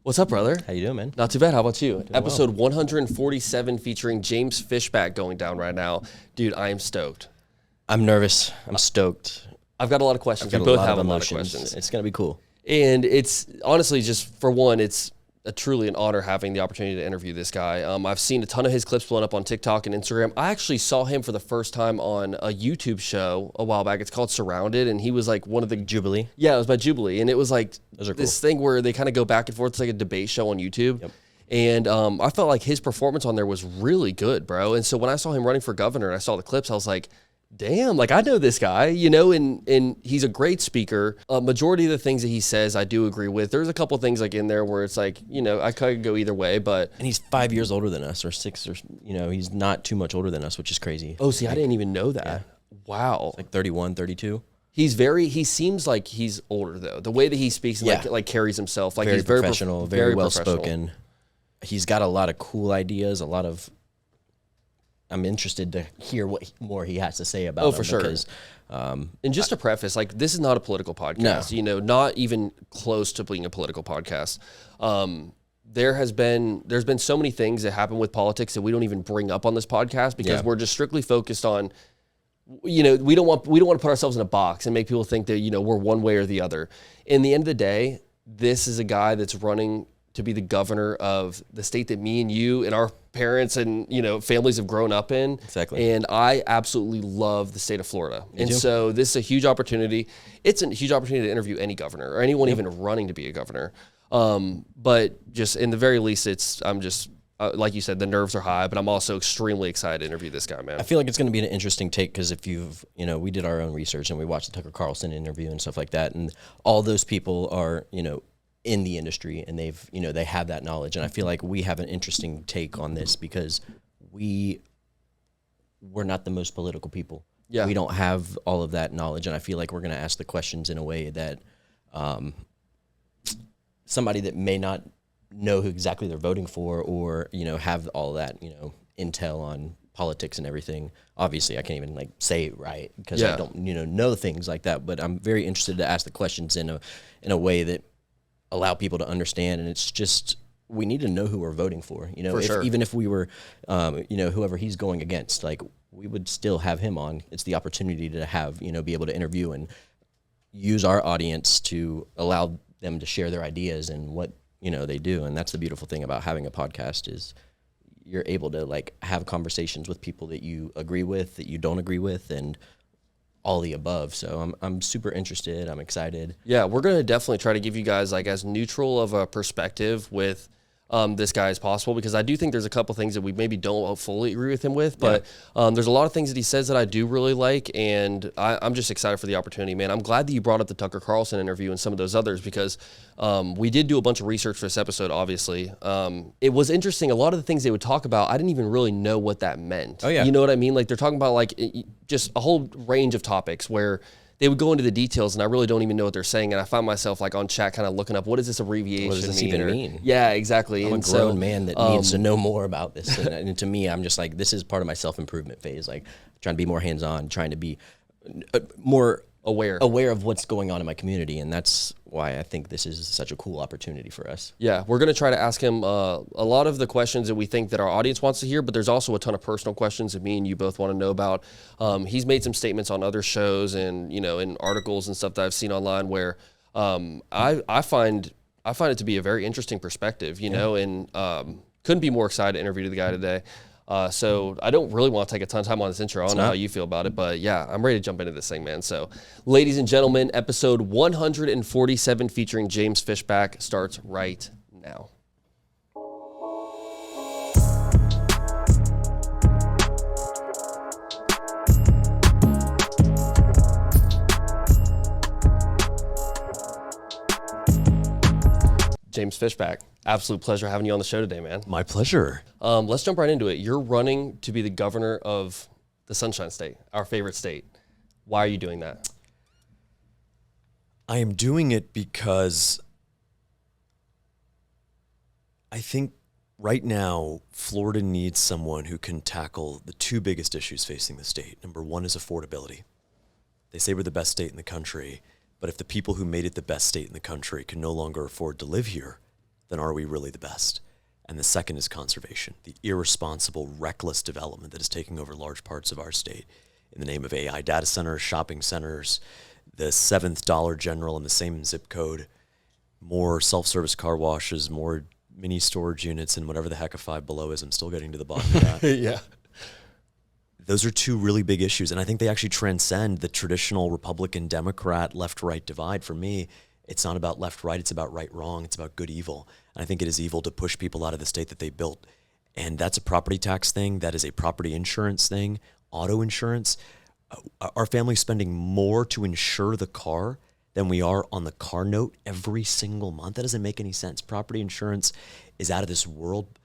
What's up, brother? How you doing, man? Not too bad. How about you? Doing Episode well. 147 featuring James Fishback going down right now. Dude, I am stoked. I'm nervous. I'm stoked. I've got a lot of questions. Got We a both lot have of a lot of emotions. questions. It's gonna be cool. And it's honestly just, for one, it's truly an honor having the opportunity to interview this guy. I've seen a ton of his clips blowing up on TikTok and Instagram. I actually saw him for the first time on a YouTube show a while back. It's called Surrounded, and he was like one of the... Jubilee. Yeah, it was by Jubilee, and it was like Those are this cool. thing where they kind of go back and forth. It's like a debate show on YouTube. Yep. And I felt like his performance on there was really good, bro. And so when I saw him running for governor and I saw the clips, I was like, damn, like I know this guy, you know, and he's a great speaker. Majority of the things that he says, I do agree with. There's a couple things like in there where it's like, you know, I could go either way, but. And he's 5 years older than us, or 6, or he's not too much older than us, which is crazy. Oh, see, I didn't even know that. Yeah. Wow. Like 31, 32. He seems like he's older though. The way that he speaks and like carries himself, like Very he's professional, very well professional. spoken. He's got a lot of cool ideas, I'm interested to hear what more he has to say about for sure. Because, and just to preface, like this is not a political podcast, No. you know, not even close to being a political podcast. There's been so many things that happen with politics that we don't even bring up on this podcast because we're just strictly focused on, you know, we don't want to put ourselves in a box and make people think that, you know, we're one way or the other. In the end of the day, this is a guy that's running to be the governor of the state that me and you and our parents and, you know, families have grown up in. Exactly. And I absolutely love the state of Florida. Me and too. so this is a huge opportunity. It's a huge opportunity to interview any governor or anyone even running to be a governor. But just in the very least, I'm just, like you said, the nerves are high, but I'm also extremely excited to interview this guy, man. I feel like it's going to be an interesting take because if we did our own research and we watched the Tucker Carlson interview and stuff like that, and all those people are, in the industry and they have that knowledge. And I feel like we have an interesting take on this because we're not the most political people. Yeah. We don't have all of that knowledge. And I feel like we're going to ask the questions in a way that somebody that may not know who exactly they're voting for or, have all that, intel on politics and everything. Obviously, I can't even say it right because I don't, know things like that. But I'm very interested to ask the questions in a way that allow people to understand. And it's just, we need to know who we're voting for. Sure. Even if we were, whoever he's going against, we would still have him on. It's the opportunity to have, be able to interview and use our audience to allow them to share their ideas and what, they do. And that's the beautiful thing about having a podcast is you're able to have conversations with people that you agree with, that you don't agree with, and all the above. So I'm super interested. I'm excited. Yeah, we're going to definitely try to give you guys as neutral of a perspective with this guy as possible, because I do think there's a couple things that we maybe don't fully agree with him with, but there's a lot of things that he says that I do really like, and I'm just excited for the opportunity, man. I'm glad that you brought up the Tucker Carlson interview and some of those others, because we did do a bunch of research for this episode, obviously. It was interesting. A lot of the things they would talk about, I didn't even really know what that meant. Oh, yeah. You know what I mean? They're talking about just a whole range of topics where they would go into the details, and I really don't even know what they're saying. And I find myself on chat kind of looking up, what does this abbreviation What does this even mean? Yeah, exactly. I'm and a grown man that needs to know more about this. And to me, I'm just this is part of my self-improvement phase, trying to be more hands-on, trying to be more aware of what's going on in my community. And that's why I think this is such a cool opportunity for us. Yeah, we're going to try to ask him a lot of the questions that we think that our audience wants to hear, but there's also a ton of personal questions that me and you both want to know about. He's made some statements on other shows and, in articles and stuff that I've seen online where I find it to be a very interesting perspective, and couldn't be more excited to interview the guy today. So I don't really want to take a ton of time on this intro. I don't know how you feel about it, but yeah, I'm ready to jump into this thing, man. So ladies and gentlemen, episode 147 featuring James Fishback starts right now. James Fishback, absolute pleasure having you on the show today, man. My pleasure. Let's jump right into it. You're running to be the governor of the Sunshine State, our favorite state. Why are you doing that? I am doing it because I think right now Florida needs someone who can tackle the two biggest issues facing the state. Number one is affordability. They say we're the best state in the country, but if the people who made it the best state in the country can no longer afford to live here, then are we really the best? And the second is conservation, the irresponsible, reckless development that is taking over large parts of our state in the name of AI data centers, shopping centers, the seventh Dollar General in the same zip code, more self-service car washes, more mini storage units, and whatever the heck a Five Below is. I'm still getting to the bottom of that. Yeah. Those are two really big issues, and I think they actually transcend the traditional Republican, Democrat, left-right divide. For me, it's not about left-right, it's about right-wrong, it's about good-evil. And I think it is evil to push people out of the state that they built. And that's a property tax thing, that is a property insurance thing, auto insurance. Our family's spending more to insure the car than we are on the car note every single month. That doesn't make any sense. Property insurance is out of this world.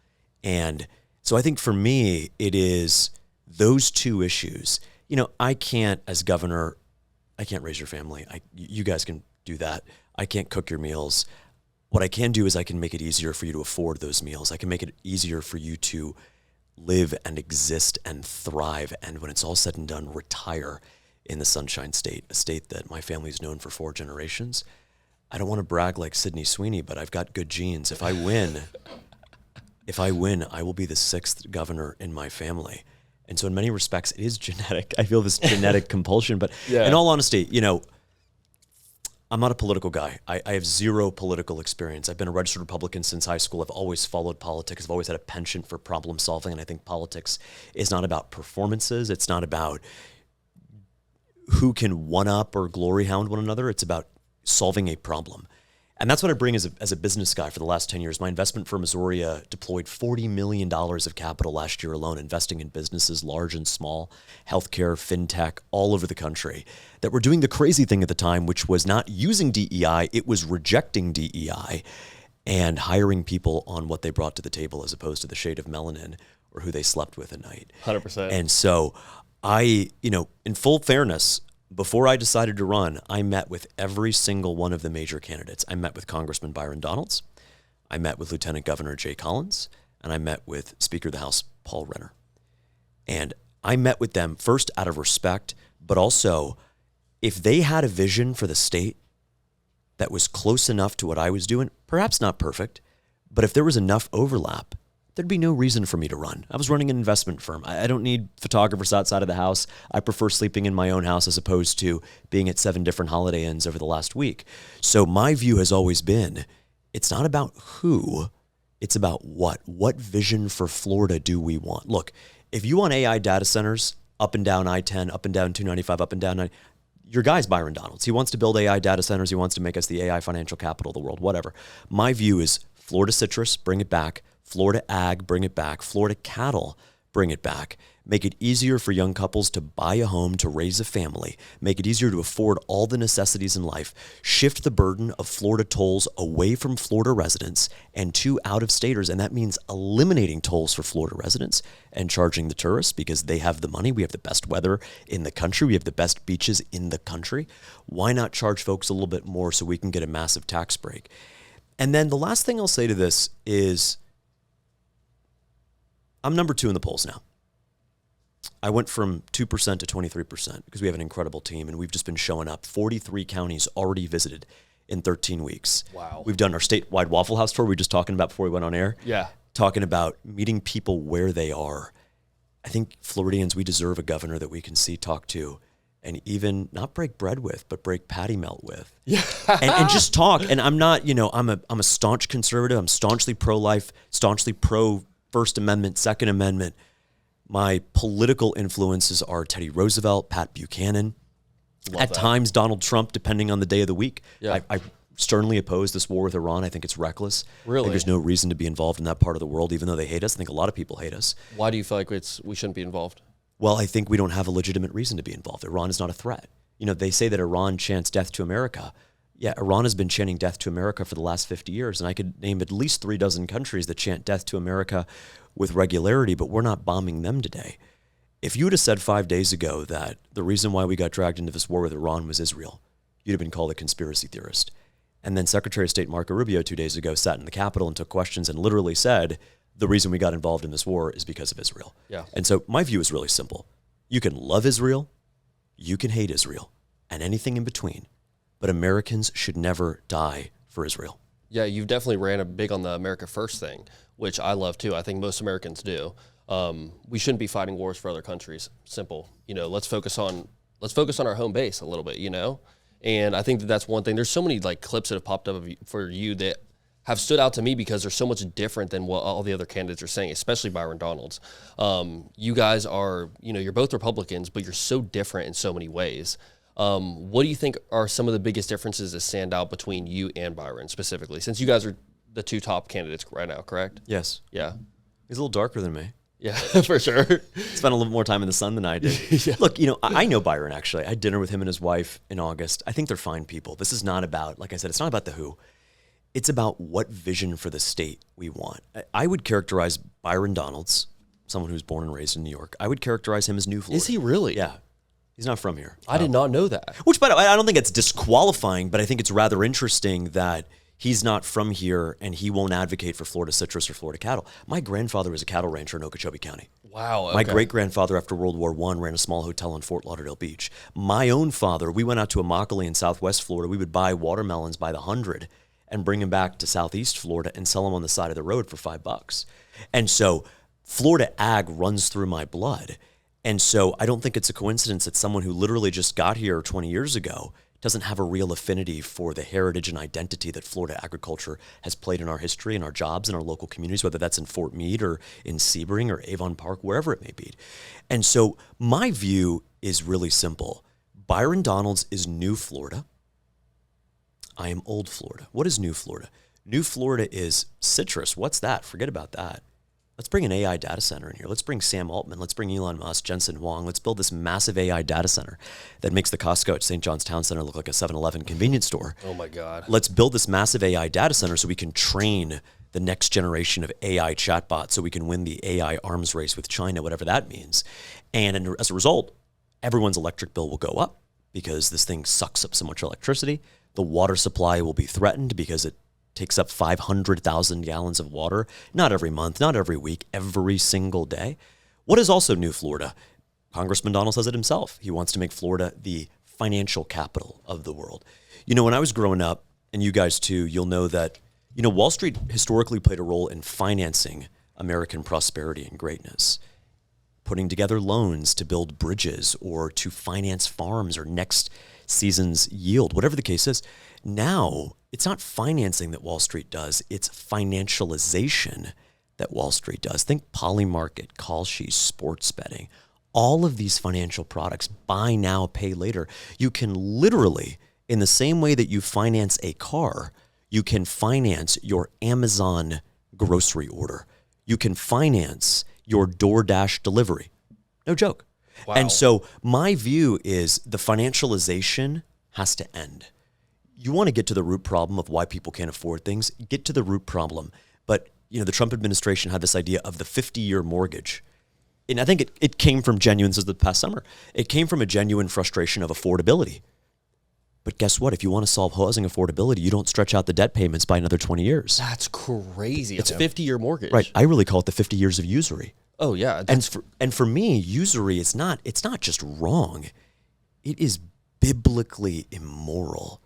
And so I think for me, it is those two issues. You know, I can't, as governor, I can't raise your family. You guys can do that. I can't cook your meals. What I can do is I can make it easier for you to afford those meals. I can make it easier for you to live and exist and thrive. And when it's all said and done, retire in the Sunshine State, a state that my family's known for 4 generations. I don't want to brag like Sydney Sweeney, but I've got good genes. If I win, I will be the 6th governor in my family. And so in many respects, it is genetic. I feel this genetic compulsion. But in all honesty, you know, I'm not a political guy. I have zero political experience. I've been a registered Republican since high school. I've always followed politics. I've always had a penchant for problem solving. And I think politics is not about performances. It's not about who can one-up or glory hound one another. It's about solving a problem. And that's what I bring as a business guy for the last 10 years. My investment firm, Azoria, deployed $40 million of capital last year alone, investing in businesses large and small, healthcare, fintech, all over the country, that were doing the crazy thing at the time, which was not using DEI, it was rejecting DEI and hiring people on what they brought to the table as opposed to the shade of melanin or who they slept with at night. 100%. And so I, you know, in full fairness, before I decided to run, I met with every single one of the major candidates. I met with Congressman Byron Donalds. I met with Lieutenant Governor Jay Collins. And I met with Speaker of the House Paul Renner. And I met with them first out of respect, but also if they had a vision for the state that was close enough to what I was doing, perhaps not perfect, but if there was enough overlap, there'd be no reason for me to run. I was running an investment firm. I don't need photographers outside of the house. I prefer sleeping in my own house as opposed to being at 7 different Holiday Inns over the last week. So my view has always been, it's not about who, it's about what. What vision for Florida do we want? Look, if you want AI data centers up and down I-10, up and down 295, up and down 9, your guy's Byron Donalds. He wants to build AI data centers. He wants to make us the AI financial capital of the world, whatever. My view is Florida citrus, bring it back. Florida ag, bring it back. Florida cattle, bring it back. Make it easier for young couples to buy a home, to raise a family. Make it easier to afford all the necessities in life. Shift the burden of Florida tolls away from Florida residents and to out-of-staters. And that means eliminating tolls for Florida residents and charging the tourists because they have the money. We have the best weather in the country. We have the best beaches in the country. Why not charge folks a little bit more so we can get a massive tax break? And then the last thing I'll say to this is, I'm number 2 in the polls now. I went from 2% to 23% because we have an incredible team and we've just been showing up. 43 counties already visited in 13 weeks. Wow. We've done our statewide Waffle House tour we were just talking about before we went on air. Yeah. Talking about meeting people where they are. I think Floridians, we deserve a governor that we can see, talk to, and even not break bread with, but break patty melt with. Yeah. and just talk. And I'm not, you know, I'm a staunch conservative. I'm staunchly pro-life, staunchly pro First Amendment, Second Amendment. My political influences are Teddy Roosevelt, Pat Buchanan, at times Donald Trump, depending on the day of the week. Yeah. I sternly oppose this war with Iran. I think it's reckless. Really? I think there's no reason to be involved in that part of the world, even though they hate us. I think a lot of people hate us. Why do you feel like we shouldn't be involved? Well, I think we don't have a legitimate reason to be involved. Iran is not a threat. You know, they say that Iran chants death to America. Yeah, Iran has been chanting death to America for the last 50 years, and I could name at least 36 countries that chant death to America with regularity, but we're not bombing them today. If you would have said 5 days ago that the reason why we got dragged into this war with Iran was Israel, you'd have been called a conspiracy theorist. And then Secretary of State Marco Rubio 2 days ago sat in the Capitol and took questions and literally said, the reason we got involved in this war is because of Israel. Yeah. And so my view is really simple. You can love Israel, you can hate Israel, and anything in between. But Americans should never die for Israel. Yeah, you've definitely ran a big on the America First thing, which I love too. I think most Americans do. We shouldn't be fighting wars for other countries. Simple. Let's focus on our home base a little bit. And I think that that's one thing. There's so many like clips that have popped up for you that have stood out to me because they're so much different than what all the other candidates are saying, especially Byron Donalds. You guys are, you're both Republicans, but you're so different in so many ways. What do you think are some of the biggest differences that stand out between you and Byron specifically, since you guys are the two top candidates right now, correct? Yes. Yeah. He's a little darker than me. Yeah, for sure. Spent a little more time in the sun than I did. Yeah. Look, I know Byron, actually. I had dinner with him and his wife in August. I think they're fine people. This is not about, like I said, it's not about the who. It's about what vision for the state we want. I would characterize Byron Donalds, someone who's born and raised in New York, I would characterize him as New Florida. Is he really? Yeah. He's not from here. I did not know that. Which, by the way, I don't think it's disqualifying, but I think it's rather interesting that he's not from here and he won't advocate for Florida citrus or Florida cattle. My grandfather was a cattle rancher in Okeechobee County. Wow. Okay. My great-grandfather, after World War I, ran a small hotel in Fort Lauderdale Beach. My own father, we went out to Immokalee in southwest Florida. We would buy watermelons by the 100 and bring them back to southeast Florida and sell them on the side of the road for $5. And so Florida ag runs through my blood. And so I don't think it's a coincidence that someone who literally just got here 20 years ago doesn't have a real affinity for the heritage and identity that Florida agriculture has played in our history and our jobs and our local communities, whether that's in Fort Meade or in Sebring or Avon Park, wherever it may be. And so my view is really simple. Byron Donalds is New Florida. I am Old Florida. What is New Florida? New Florida is citrus. What's that? Forget about that. Let's bring an AI data center in here. Let's bring Sam Altman. Let's bring Elon Musk, Jensen Huang. Let's build this massive AI data center that makes the Costco at St. John's Town Center look like a 7-Eleven convenience store. Oh my God. Let's build this massive AI data center so we can train the next generation of AI chatbots so we can win the AI arms race with China, whatever that means. And as a result, everyone's electric bill will go up because this thing sucks up so much electricity. The water supply will be threatened because it takes up 500,000 gallons of water, not every month, not every week, every single day. What is also New Florida? Congressman Donald says it himself. He wants to make Florida the financial capital of the world. When I was growing up, and you guys too, you'll know that, Wall Street historically played a role in financing American prosperity and greatness, putting together loans to build bridges or to finance farms or next season's yield, whatever the case is. Now, it's not financing that Wall Street does, it's financialization that Wall Street does. Think Polymarket, Kalshi, sports betting, all of these financial products, buy now, pay later. You can literally, in the same way that you finance a car, you can finance your Amazon grocery order. You can finance your DoorDash delivery. No joke. Wow. And so my view is the financialization has to end. You want to get to the root problem of why people can't afford things, get to the root problem. But, the Trump administration had this idea of the 50-year mortgage. And I think it came from genuine, this is the past summer, it came from a genuine frustration of affordability. But guess what? If you want to solve housing affordability, you don't stretch out the debt payments by another 20 years. That's crazy. It's a 50-year mortgage. Right. I really call it the 50 years of usury. Oh, yeah. And for me, usury it's not just wrong. It is biblically immoral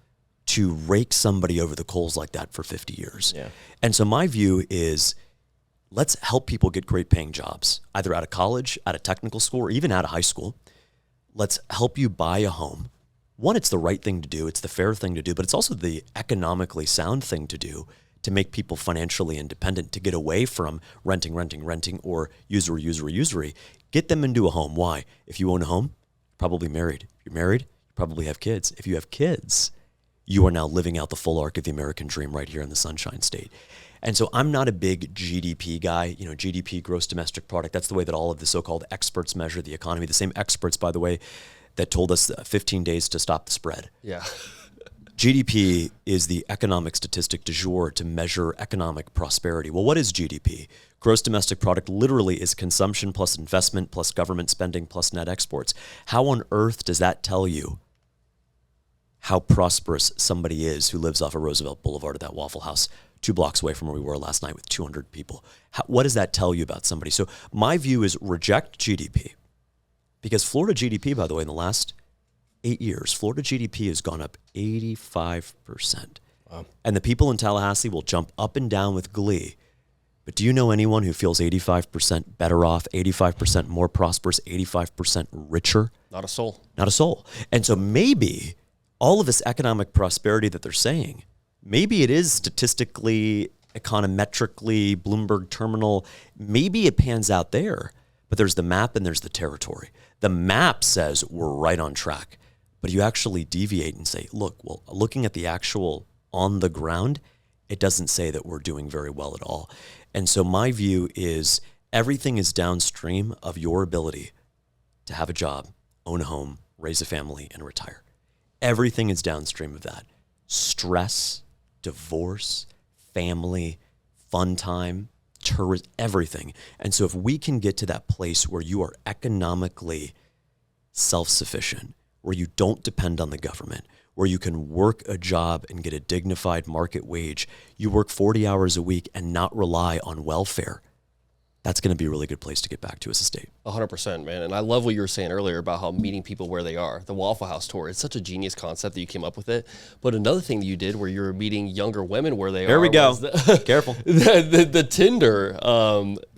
to rake somebody over the coals like that for 50 years. Yeah. And so my view is let's help people get great paying jobs, either out of college, out of technical school, or even out of high school. Let's help you buy a home. One, it's the right thing to do. It's the fair thing to do, but it's also the economically sound thing to do to make people financially independent, to get away from renting, or usury. Get them into a home. Why? If you own a home, you're probably married. If you're married, you probably have kids. If you have kids, you are now living out the full arc of the American dream right here in the Sunshine State. And so I'm not a big GDP guy, GDP, gross domestic product. That's the way that all of the so-called experts measure the economy. The same experts, by the way, that told us 15 days to stop the spread. Yeah. GDP is the economic statistic du jour to measure economic prosperity. Well, what is GDP? Gross domestic product literally is consumption plus investment plus government spending plus net exports. How on earth does that tell you how prosperous somebody is who lives off of Roosevelt Boulevard at that Waffle House 2 blocks away from where we were last night with 200 people? What does that tell you about somebody? So my view is reject GDP. Because Florida GDP, by the way, in the last 8 years, Florida GDP has gone up 85%. And the people in Tallahassee will jump up and down with glee. But do you know anyone who feels 85% better off, 85% more prosperous, 85% richer? Not a soul. Not a soul. And so maybe all of this economic prosperity that they're saying, maybe it is statistically, econometrically, Bloomberg terminal, maybe it pans out there. But there's the map and there's the territory. The map says we're right on track. But you actually deviate and say, look, well, looking at the actual on the ground, it doesn't say that we're doing very well at all. And so my view is everything is downstream of your ability to have a job, own a home, raise a family, and retire. Everything is downstream of that. Stress, divorce, family, fun time, tourism, everything. And so if we can get to that place where you are economically self-sufficient, where you don't depend on the government, where you can work a job and get a dignified market wage, you work 40 hours a week and not rely on welfare, that's going to be a really good place to get back to as a state. 100%, man. And I love what you were saying earlier about how meeting people where they are. The Waffle House tour, it's such a genius concept that you came up with it. But another thing that you did where you were meeting younger women where they are. There we go. Careful. The Tinder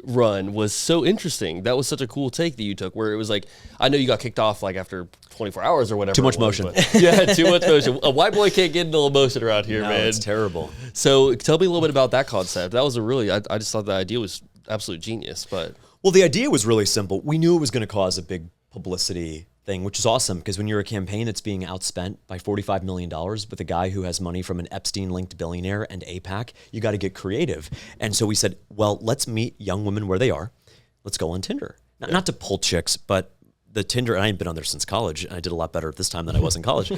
run was so interesting. That was such a cool take that you took where it was like, I know you got kicked off like after 24 hours or whatever. Too much it was, motion. Yeah, too much motion. A white boy can't get no emotion around here, No, man. it's terrible. So tell me a little bit about that concept. That was a really, I just thought the idea was absolute genius, but. Well, the idea was really simple. We knew it was going to cause a big publicity thing, which is awesome because when you're a campaign that's being outspent by $45 million with a guy who has money from an Epstein-linked billionaire and AIPAC, you got to get creative. And so we said, well, let's meet young women where they are. Let's go on Tinder. Not to pull chicks, but the Tinder, and I ain't been on there since college, and I did a lot better at this time than I was in college.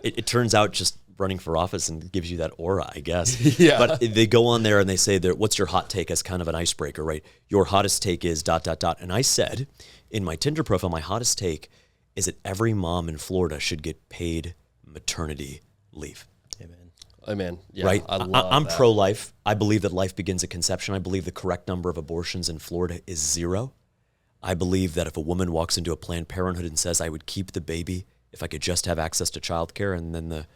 It turns out just running for office and gives you that aura, I guess. Yeah. But they go on there and they say, what's your hot take as kind of an icebreaker, right? Your hottest take is ... And I said in my Tinder profile, my hottest take is that every mom in Florida should get paid maternity leave. Amen. Amen. Yeah, Right? I'm that. pro-life. I believe that life begins at conception. I believe the correct number of abortions in Florida is 0. I believe that if a woman walks into a Planned Parenthood and says, I would keep the baby if I could just have access to childcare, and then the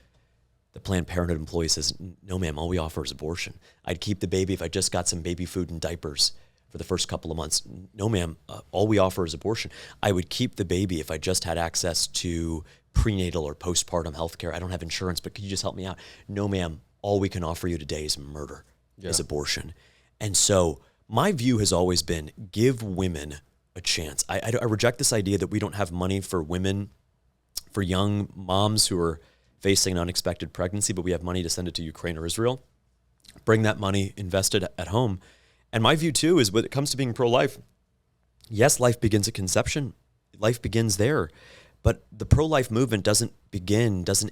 Planned Parenthood employee says, no, ma'am, all we offer is abortion. I'd keep the baby if I just got some baby food and diapers for the first couple of months. No, ma'am, all we offer is abortion. I would keep the baby if I just had access to prenatal or postpartum health care. I don't have insurance, but could you just help me out? No, ma'am, all we can offer you today is murder, is abortion. And so my view has always been give women a chance. I reject this idea that we don't have money for women, for young moms who are facing an unexpected pregnancy, but we have money to send it to Ukraine or Israel. Bring that money, invest it at home. And my view too is when it comes to being pro-life, yes, life begins at conception. Life begins there. But the pro-life movement doesn't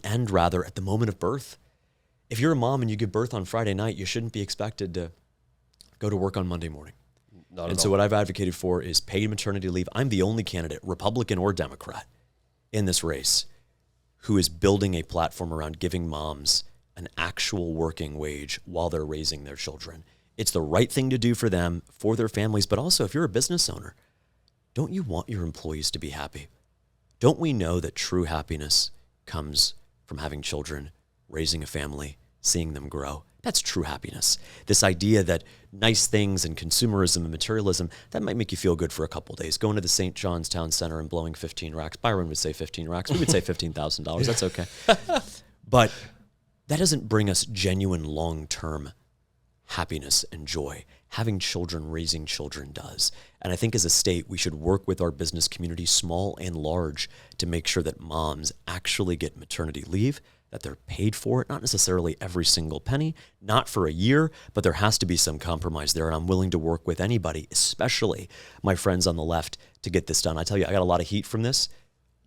end rather at the moment of birth. If you're a mom and you give birth on Friday night, you shouldn't be expected to go to work on Monday morning. And so what I've advocated for is paid maternity leave. I'm the only candidate, Republican or Democrat, in this race who is building a platform around giving moms an actual working wage while they're raising their children. It's the right thing to do for them, for their families, but also if you're a business owner, don't you want your employees to be happy? Don't we know that true happiness comes from having children, raising a family, seeing them grow? That's true happiness. This idea that nice things and consumerism and materialism, that might make you feel good for a couple of days. Going to the St. John's Town Center and blowing 15 racks. Byron would say 15 racks. We would say $15,000. That's okay. But that doesn't bring us genuine long-term happiness and joy. Having children, raising children does. And I think as a state, we should work with our business community, small and large, to make sure that moms actually get maternity leave, that they're paid for it, not necessarily every single penny, not for a year, but there has to be some compromise there. And I'm willing to work with anybody, especially my friends on the left, to get this done. I tell you, I got a lot of heat from this,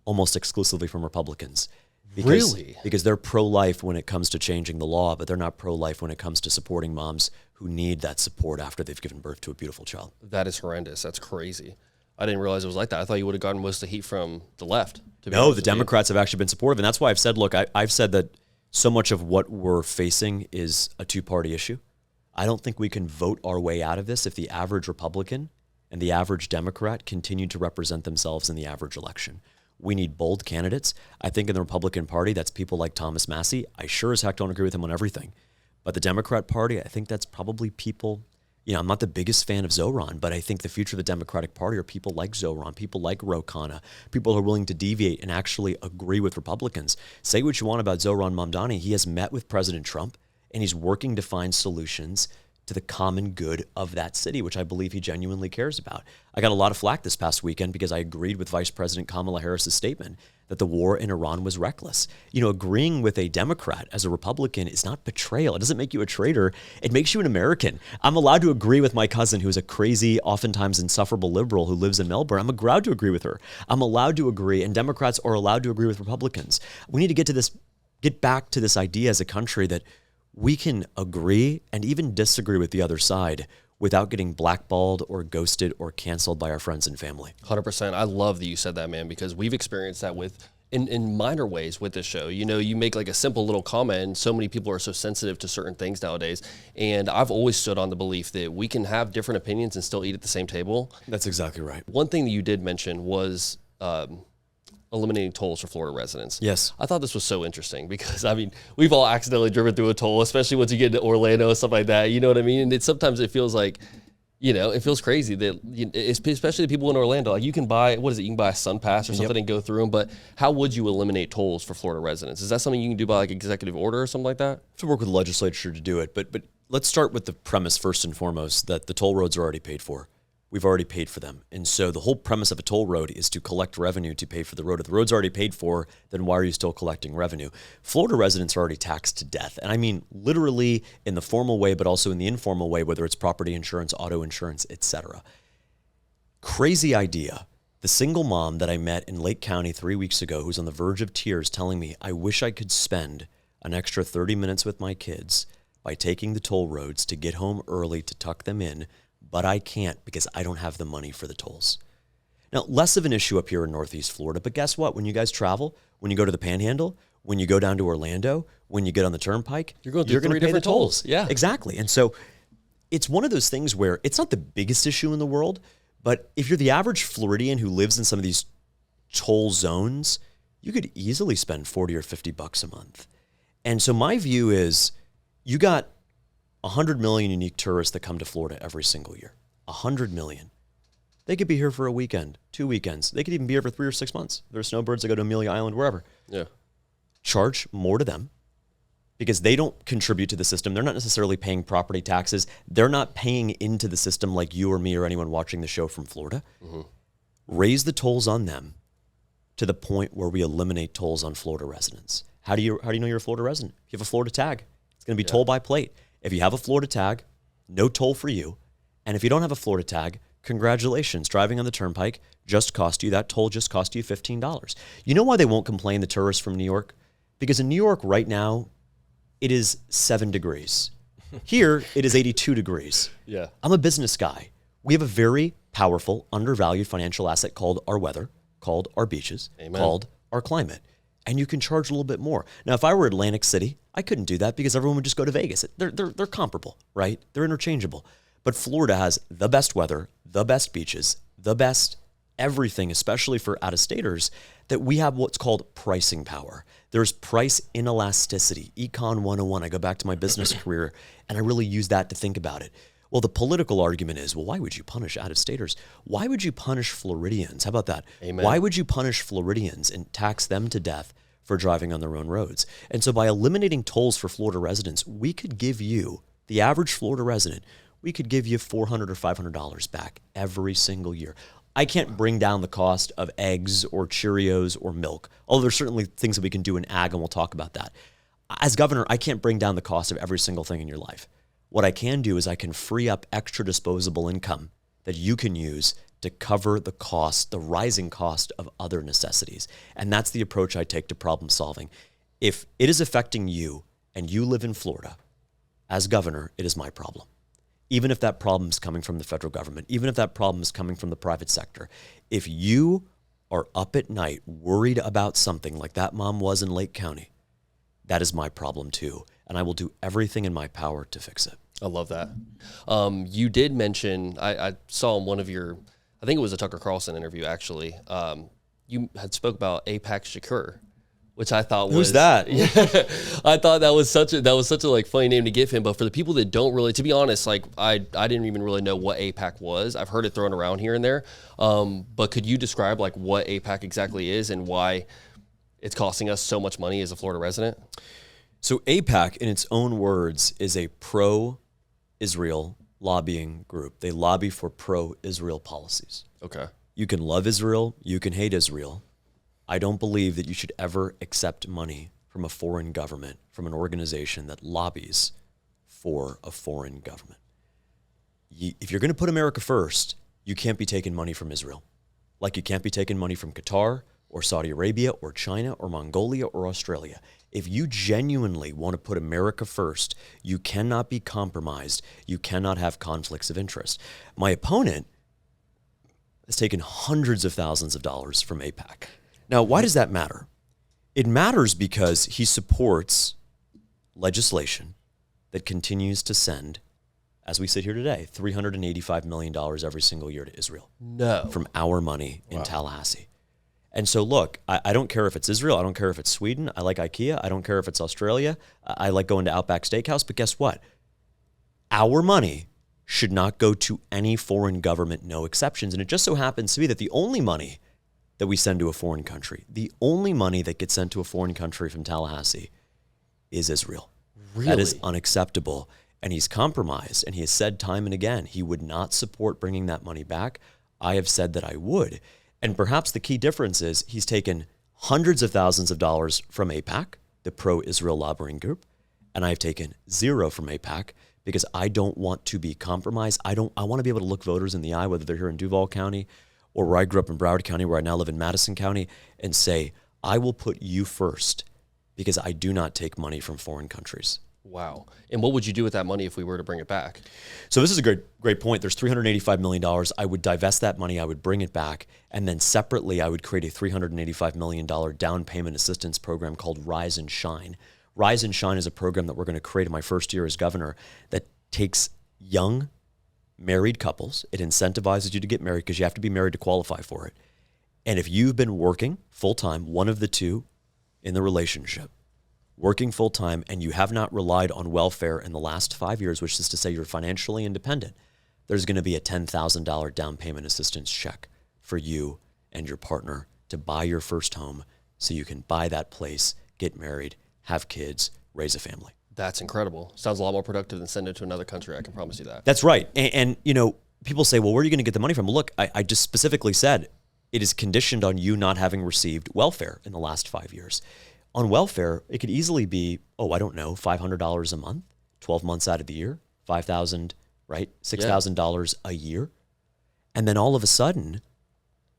almost exclusively from Republicans. Really? Because they're pro-life when it comes to changing the law, but they're not pro-life when it comes to supporting moms who need that support after they've given birth to a beautiful child. That is horrendous. That's crazy. I didn't realize it was like that. I thought you would have gotten most of the heat from the left. No, the Democrats have actually been supportive. And that's why I've said, look, I've said that so much of what we're facing is a two-party issue. I don't think we can vote our way out of this if the average Republican and the average Democrat continue to represent themselves in the average election. We need bold candidates. I think in the Republican Party, that's people like Thomas Massey. I sure as heck don't agree with him on everything. But the Democrat Party, I think that's probably people, I'm not the biggest fan of Zoran, but I think the future of the Democratic Party are people like Zoran, people like Ro Khanna, people who are willing to deviate and actually agree with Republicans. Say what you want about Zoran Mamdani. He has met with President Trump, and he's working to find solutions to the common good of that city, which I believe he genuinely cares about. I got a lot of flack this past weekend because I agreed with Vice President Kamala Harris's statement that the war in Iran was reckless. Agreeing with a Democrat as a Republican is not betrayal. It doesn't make you a traitor. It makes you an American. I'm allowed to agree with my cousin who's a crazy, oftentimes insufferable liberal who lives in Melbourne. I'm allowed to agree with her. I'm allowed to agree, and Democrats are allowed to agree with Republicans. We need to get back to this idea as a country that we can agree and even disagree with the other side without getting blackballed or ghosted or canceled by our friends and family. 100%. I love that you said that, man, because we've experienced that in minor ways with this show. You make like a simple little comment, and so many people are so sensitive to certain things nowadays. And I've always stood on the belief that we can have different opinions and still eat at the same table. That's exactly right. One thing that you did mention was eliminating tolls for Florida residents. Yes. I thought this was so interesting because, we've all accidentally driven through a toll, especially once you get to Orlando and stuff like that. You know what I mean? And sometimes it feels like, it feels crazy that, especially the people in Orlando, like you can buy, you can buy a Sun Pass or something and go through them, but how would you eliminate tolls for Florida residents? Is that something you can do by like executive order or something like that? To work with the legislature to do it, but let's start with the premise first and foremost that the toll roads are already paid for. We've already paid for them. And so the whole premise of a toll road is to collect revenue to pay for the road. If the road's already paid for, then why are you still collecting revenue? Florida residents are already taxed to death. And I mean literally in the formal way, but also in the informal way, whether it's property insurance, auto insurance, etc. Crazy idea. The single mom that I met in Lake County 3 weeks ago who's on the verge of tears telling me, I wish I could spend an extra 30 minutes with my kids by taking the toll roads to get home early to tuck them in, but I can't because I don't have the money for the tolls. Now, less of an issue up here in Northeast Florida, but guess what? When you guys travel, when you go to the Panhandle, when you go down to Orlando, when you get on the Turnpike, you're going to pay the tolls. Yeah, exactly. And so it's one of those things where it's not the biggest issue in the world, but if you're the average Floridian who lives in some of these toll zones, you could easily spend $40 or $50 a month. And so my view is you got 100 million unique tourists that come to Florida every single year. 100 million. They could be here for a weekend, 2 weekends. They could even be here for 3 or 6 months. There are snowbirds that go to Amelia Island, wherever. Yeah. Charge more to them because they don't contribute to the system. They're not necessarily paying property taxes. They're not paying into the system like you or me or anyone watching the show from Florida. Mm-hmm. Raise the tolls on them to the point where we eliminate tolls on Florida residents. How do you know you're a Florida resident? If you have a Florida tag, it's going to be toll by plate. If you have a Florida tag, no toll for you. And if you don't have a Florida tag, congratulations. Driving on the Turnpike that toll just cost you $15. You know why they won't complain, the tourists from New York? Because in New York right now, it is 7 degrees. Here, it is 82 degrees. Yeah. I'm a business guy. We have a very powerful, undervalued financial asset called our weather, called our beaches, Amen. Called our climate. And you can charge a little bit more. Now, if I were Atlantic City, I couldn't do that because everyone would just go to Vegas. They're comparable, right? They're interchangeable. But Florida has the best weather, the best beaches, the best everything, especially for out-of-staters, that we have what's called pricing power. There's price inelasticity. Econ 101. I go back to my business career, and I really use that to think about it. Well, the political argument is, why would you punish out-of-staters? Why would you punish Floridians? How about that? Amen. Why would you punish Floridians and tax them to death for driving on their own roads? And so by eliminating tolls for Florida residents, we could give you, the average Florida resident, we could give you $400 or $500 back every single year. I can't bring down the cost of eggs or Cheerios or milk, although there's certainly things that we can do in ag, and we'll talk about that. As governor, I can't bring down the cost of every single thing in your life. What I can do is I can free up extra disposable income that you can use to cover the cost, the rising cost of other necessities. And that's the approach I take to problem solving. If it is affecting you and you live in Florida, as governor, it is my problem. Even if that problem is coming from the federal government, even if that problem is coming from the private sector, if you are up at night worried about something like that mom was in Lake County, that is my problem too. And I will do everything in my power to fix it. I love that. You did mention, I saw in one of your, I think it was a Tucker Carlson interview actually, you had spoke about APAC Shakur, which I thought was Who's that? Yeah, I thought that was such a like funny name to give him. But for the people that don't really, to be honest, like I didn't even really know what APAC was. I've heard it thrown around here and there. But could you describe like what APAC exactly is and why it's costing us so much money as a Florida resident? So APAC, in its own words, is a pro-Israel lobbying group. They lobby for pro-Israel policies. Okay. You can love Israel, you can hate Israel. I don't believe that you should ever accept money from a foreign government, from an organization that lobbies for a foreign government. If you're going to put America first, you can't be taking money from Israel. Like you can't be taking money from Qatar or Saudi Arabia or China or Mongolia or Australia. If you genuinely want to put America first, you cannot be compromised. You cannot have conflicts of interest. My opponent has taken hundreds of thousands of dollars from APAC. Now, why does that matter? It matters because he supports legislation that continues to send, as we sit here today, $385 million every single year to Israel. No. From our money in Tallahassee. And so, look, I don't care if it's Israel. I don't care if it's Sweden. I like IKEA. I don't care if it's Australia. I like going to Outback Steakhouse. But guess what? Our money should not go to any foreign government, no exceptions. And it just so happens to be that the only money that we send to a foreign country, the only money that gets sent to a foreign country from Tallahassee is Israel. Really? That is unacceptable. And he's compromised. And he has said time and again he would not support bringing that money back. I have said that I would. And perhaps the key difference is he's taken hundreds of thousands of dollars from APAC, the pro-Israel lobbying group, and I've taken zero from APAC because I don't want to be compromised. I want to be able to look voters in the eye, whether they're here in Duval County or where I grew up in Broward County, where I now live in Madison County, and say, I will put you first because I do not take money from foreign countries. Wow. And what would you do with that money if we were to bring it back? So this is a great point. There's $385 million. I would divest that money. I would bring it back. And then separately, I would create a $385 million down payment assistance program called Rise and Shine. Rise and Shine is a program that we're going to create in my first year as governor that takes young married couples. It incentivizes you to get married because you have to be married to qualify for it. And if you've been working full-time, one of the two in the relationship, working full-time, and you have not relied on welfare in the last 5 years, which is to say you're financially independent, there's going to be a $10,000 down payment assistance check for you and your partner to buy your first home so you can buy that place, get married, have kids, raise a family. That's incredible. Sounds a lot more productive than sending it to another country. I can promise you that. That's right. And you know, people say, well, where are you going to get the money from? Well, look, I just specifically said it is conditioned on you not having received welfare in the last 5 years. On welfare, it could easily be, I don't know, $500 a month, 12 months out of the year, $5,000, right? $6,000 a year. And then all of a sudden,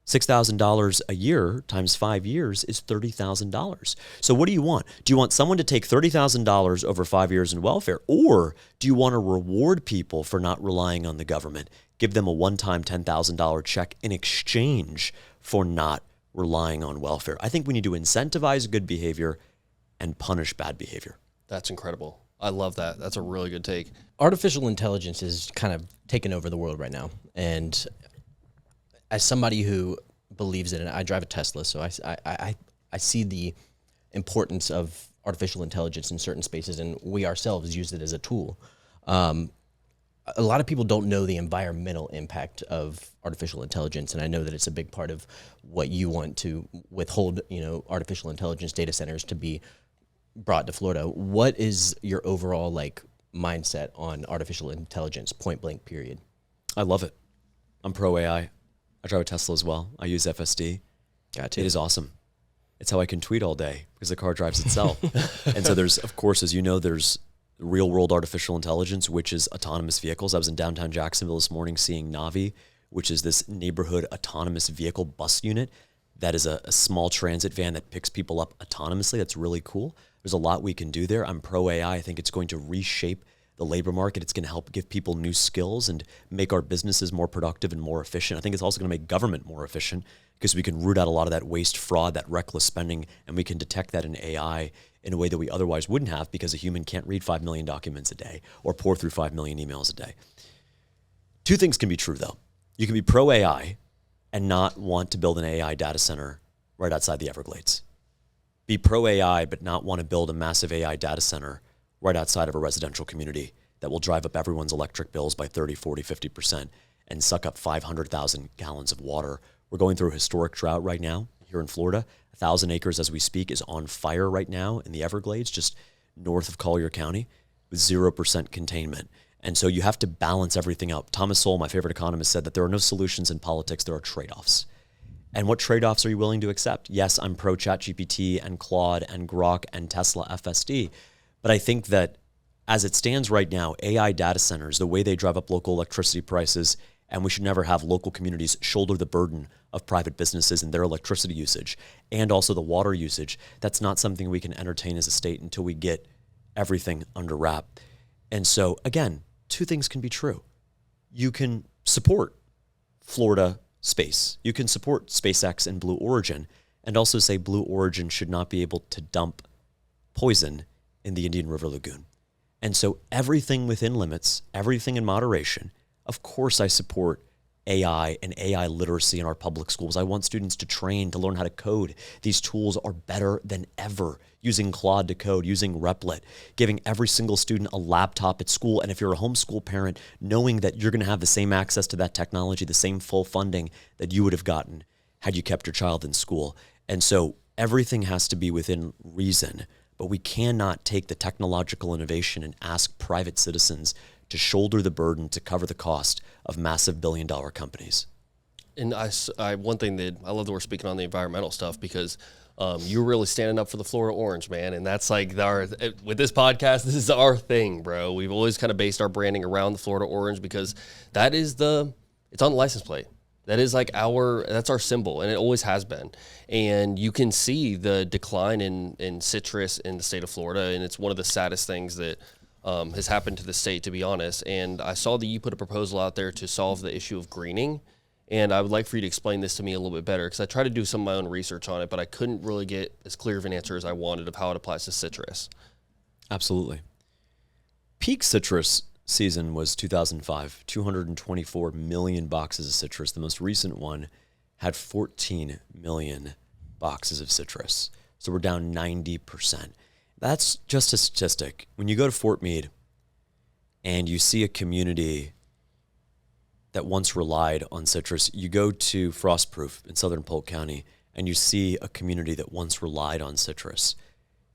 $6,000 a year times 5 years is $30,000. So what do you want? Do you want someone to take $30,000 over 5 years in welfare? Or do you want to reward people for not relying on the government? Give them a one-time $10,000 check in exchange for not relying on welfare. I think we need to incentivize good behavior and punish bad behavior. That's incredible. I love that. That's a really good take. Artificial intelligence is kind of taking over the world right now. And as somebody who believes in it, I drive a Tesla, so I see the importance of artificial intelligence in certain spaces, and we ourselves use it as a tool. A lot of people don't know the environmental impact of artificial intelligence, and I know that it's a big part of what you want to withhold, artificial intelligence data centers to be brought to Florida. What is your overall mindset on artificial intelligence, point blank period? I love it. I'm pro AI. I drive a Tesla as well. I use FSD. Gotcha. It is awesome. It's how I can tweet all day because the car drives itself. And so there's, of course, as you know, there's real world artificial intelligence, which is autonomous vehicles. I was in downtown Jacksonville this morning seeing Navi, which is this neighborhood autonomous vehicle bus unit that is a small transit van that picks people up autonomously. That's really cool. There's a lot we can do there. I'm pro AI. I think it's going to reshape the labor market. It's going to help give people new skills and make our businesses more productive and more efficient. I think it's also going to make government more efficient because we can root out a lot of that waste, fraud, that reckless spending, and we can detect that in AI in a way that we otherwise wouldn't have because a human can't read 5 million documents a day or pour through 5 million emails a day. Two things can be true, though. You can be pro AI and not want to build an AI data center right outside the Everglades. Be pro-AI, but not want to build a massive AI data center right outside of a residential community that will drive up everyone's electric bills by 30, 40, 50% and suck up 500,000 gallons of water. We're going through a historic drought right now here in Florida. 1,000 acres as we speak is on fire right now in the Everglades, just north of Collier County, with 0% containment. And so you have to balance everything out. Thomas Sowell, my favorite economist, said that there are no solutions in politics, there are trade-offs. And what trade-offs are you willing to accept? Yes, I'm pro ChatGPT and Claude and Grok and Tesla FSD, but I think that as it stands right now, AI data centers, the way they drive up local electricity prices, and we should never have local communities shoulder the burden of private businesses and their electricity usage and also the water usage. That's not something we can entertain as a state until we get everything under wrap. And so, again, two things can be true. You can support Florida space. You can support SpaceX and Blue Origin and also say Blue Origin should not be able to dump poison in the Indian River Lagoon. And so everything within limits, everything in moderation. Of course, I support AI and AI literacy in our public schools. I want students to train, to learn how to code. These tools are better than ever. Using Claude to code, using Replit, giving every single student a laptop at school. And if you're a homeschool parent, knowing that you're going to have the same access to that technology, the same full funding that you would have gotten had you kept your child in school. And so everything has to be within reason, but we cannot take the technological innovation and ask private citizens to shoulder the burden to cover the cost of massive billion-dollar companies. And one thing that I love that we're speaking on the environmental stuff because you're really standing up for the Florida orange, man. And that's like with this podcast, this is our thing, bro. We've always kind of based our branding around the Florida orange because it's on the license plate. That is like that's our symbol, and it always has been. And you can see the decline in citrus in the state of Florida, and it's one of the saddest things that has happened to the state, to be honest. And I saw that you put a proposal out there to solve the issue of greening. And I would like for you to explain this to me a little bit better because I tried to do some of my own research on it, but I couldn't really get as clear of an answer as I wanted of how it applies to citrus. Absolutely. Peak citrus season was 2005, 224 million boxes of citrus. The most recent one had 14 million boxes of citrus. So we're down 90%. That's just a statistic. When you go to Fort Meade and you see a community that once relied on citrus, you go to Frostproof in southern Polk County and you see a community that once relied on citrus.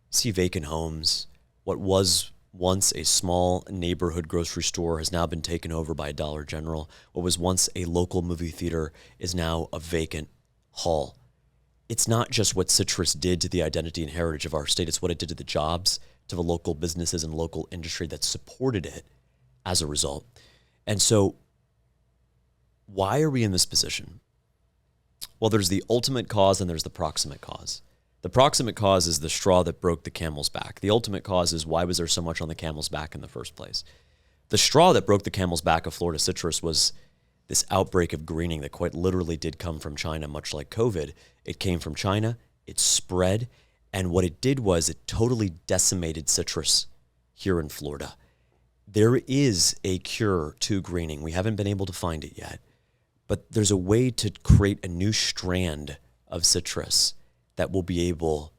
You see vacant homes. What was once a small neighborhood grocery store has now been taken over by a Dollar General. What was once a local movie theater is now a vacant hall. It's not just what citrus did to the identity and heritage of our state. It's what it did to the jobs, to the local businesses and local industry that supported it as a result. And so why are we in this position? Well, there's the ultimate cause and there's the proximate cause. The proximate cause is the straw that broke the camel's back. The ultimate cause is why was there so much on the camel's back in the first place? The straw that broke the camel's back of Florida citrus was this outbreak of greening that quite literally did come from China, much like COVID. It came from China, it spread, and what it did was it totally decimated citrus here in Florida. There is a cure to greening. We haven't been able to find it yet, but there's a way to create a new strand of citrus that will be able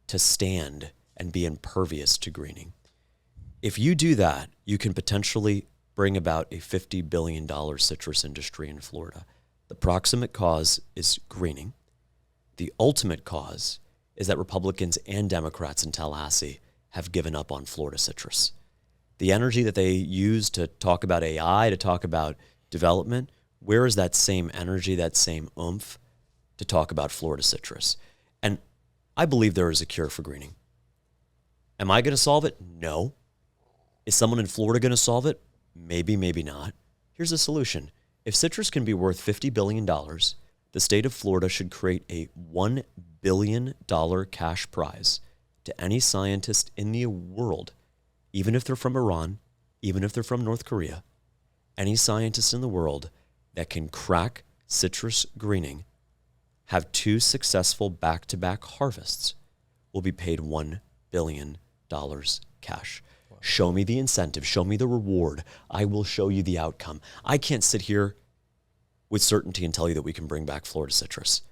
to stand and be impervious to greening. If you do that, you can potentially bring about a $50 billion citrus industry in Florida. The proximate cause is greening. The ultimate cause is that Republicans and Democrats in Tallahassee have given up on Florida citrus. The energy that they use to talk about AI, to talk about development, where is that same energy, that same oomph to talk about Florida citrus? And I believe there is a cure for greening. Am I going to solve it? No. Is someone in Florida going to solve it? Maybe, maybe not. Here's a solution. If citrus can be worth $50 billion, the state of Florida should create a $1 billion cash prize to any scientist in the world, even if they're from Iran, even if they're from North Korea, any scientist in the world that can crack citrus greening, have 2 successful back-to-back harvests, will be paid $1 billion cash. Show me the incentive. Show me the reward. I will show you the outcome. I can't sit here with certainty and tell you that we can bring back Florida citrus.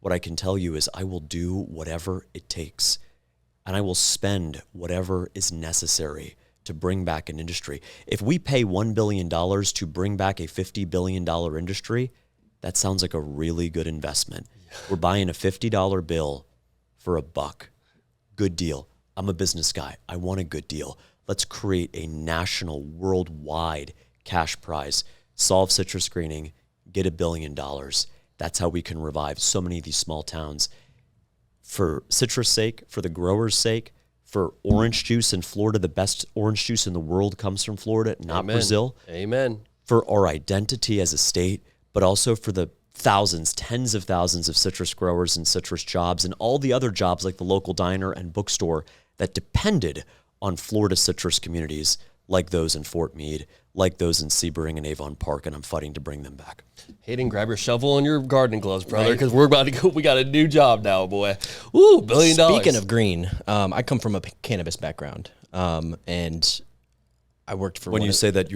What I can tell you is I will do whatever it takes, and I will spend whatever is necessary to bring back an industry. If we pay $1 billion to bring back a $50 billion industry, that sounds like a really good investment. We're buying a $50 bill for $1. Good deal. I'm a business guy. I want a good deal. Let's create a national, worldwide cash prize. Solve citrus greening, get $1 billion. That's how we can revive so many of these small towns. For citrus sake, for the growers' sake, for orange juice in Florida, the best orange juice in the world comes from Florida, not Amen. Brazil. Amen. For our identity as a state, but also for the thousands, tens of thousands of citrus growers and citrus jobs and all the other jobs like the local diner and bookstore that depended on Florida citrus communities like those in Fort Meade, like those in Sebring and Avon Park, and I'm fighting to bring them back. Hayden, grab your shovel and your gardening gloves, brother, because we're about to go. We got a new job now, boy. Ooh, $1 billion. Speaking of green, I come from a cannabis background, and I worked for. When you say that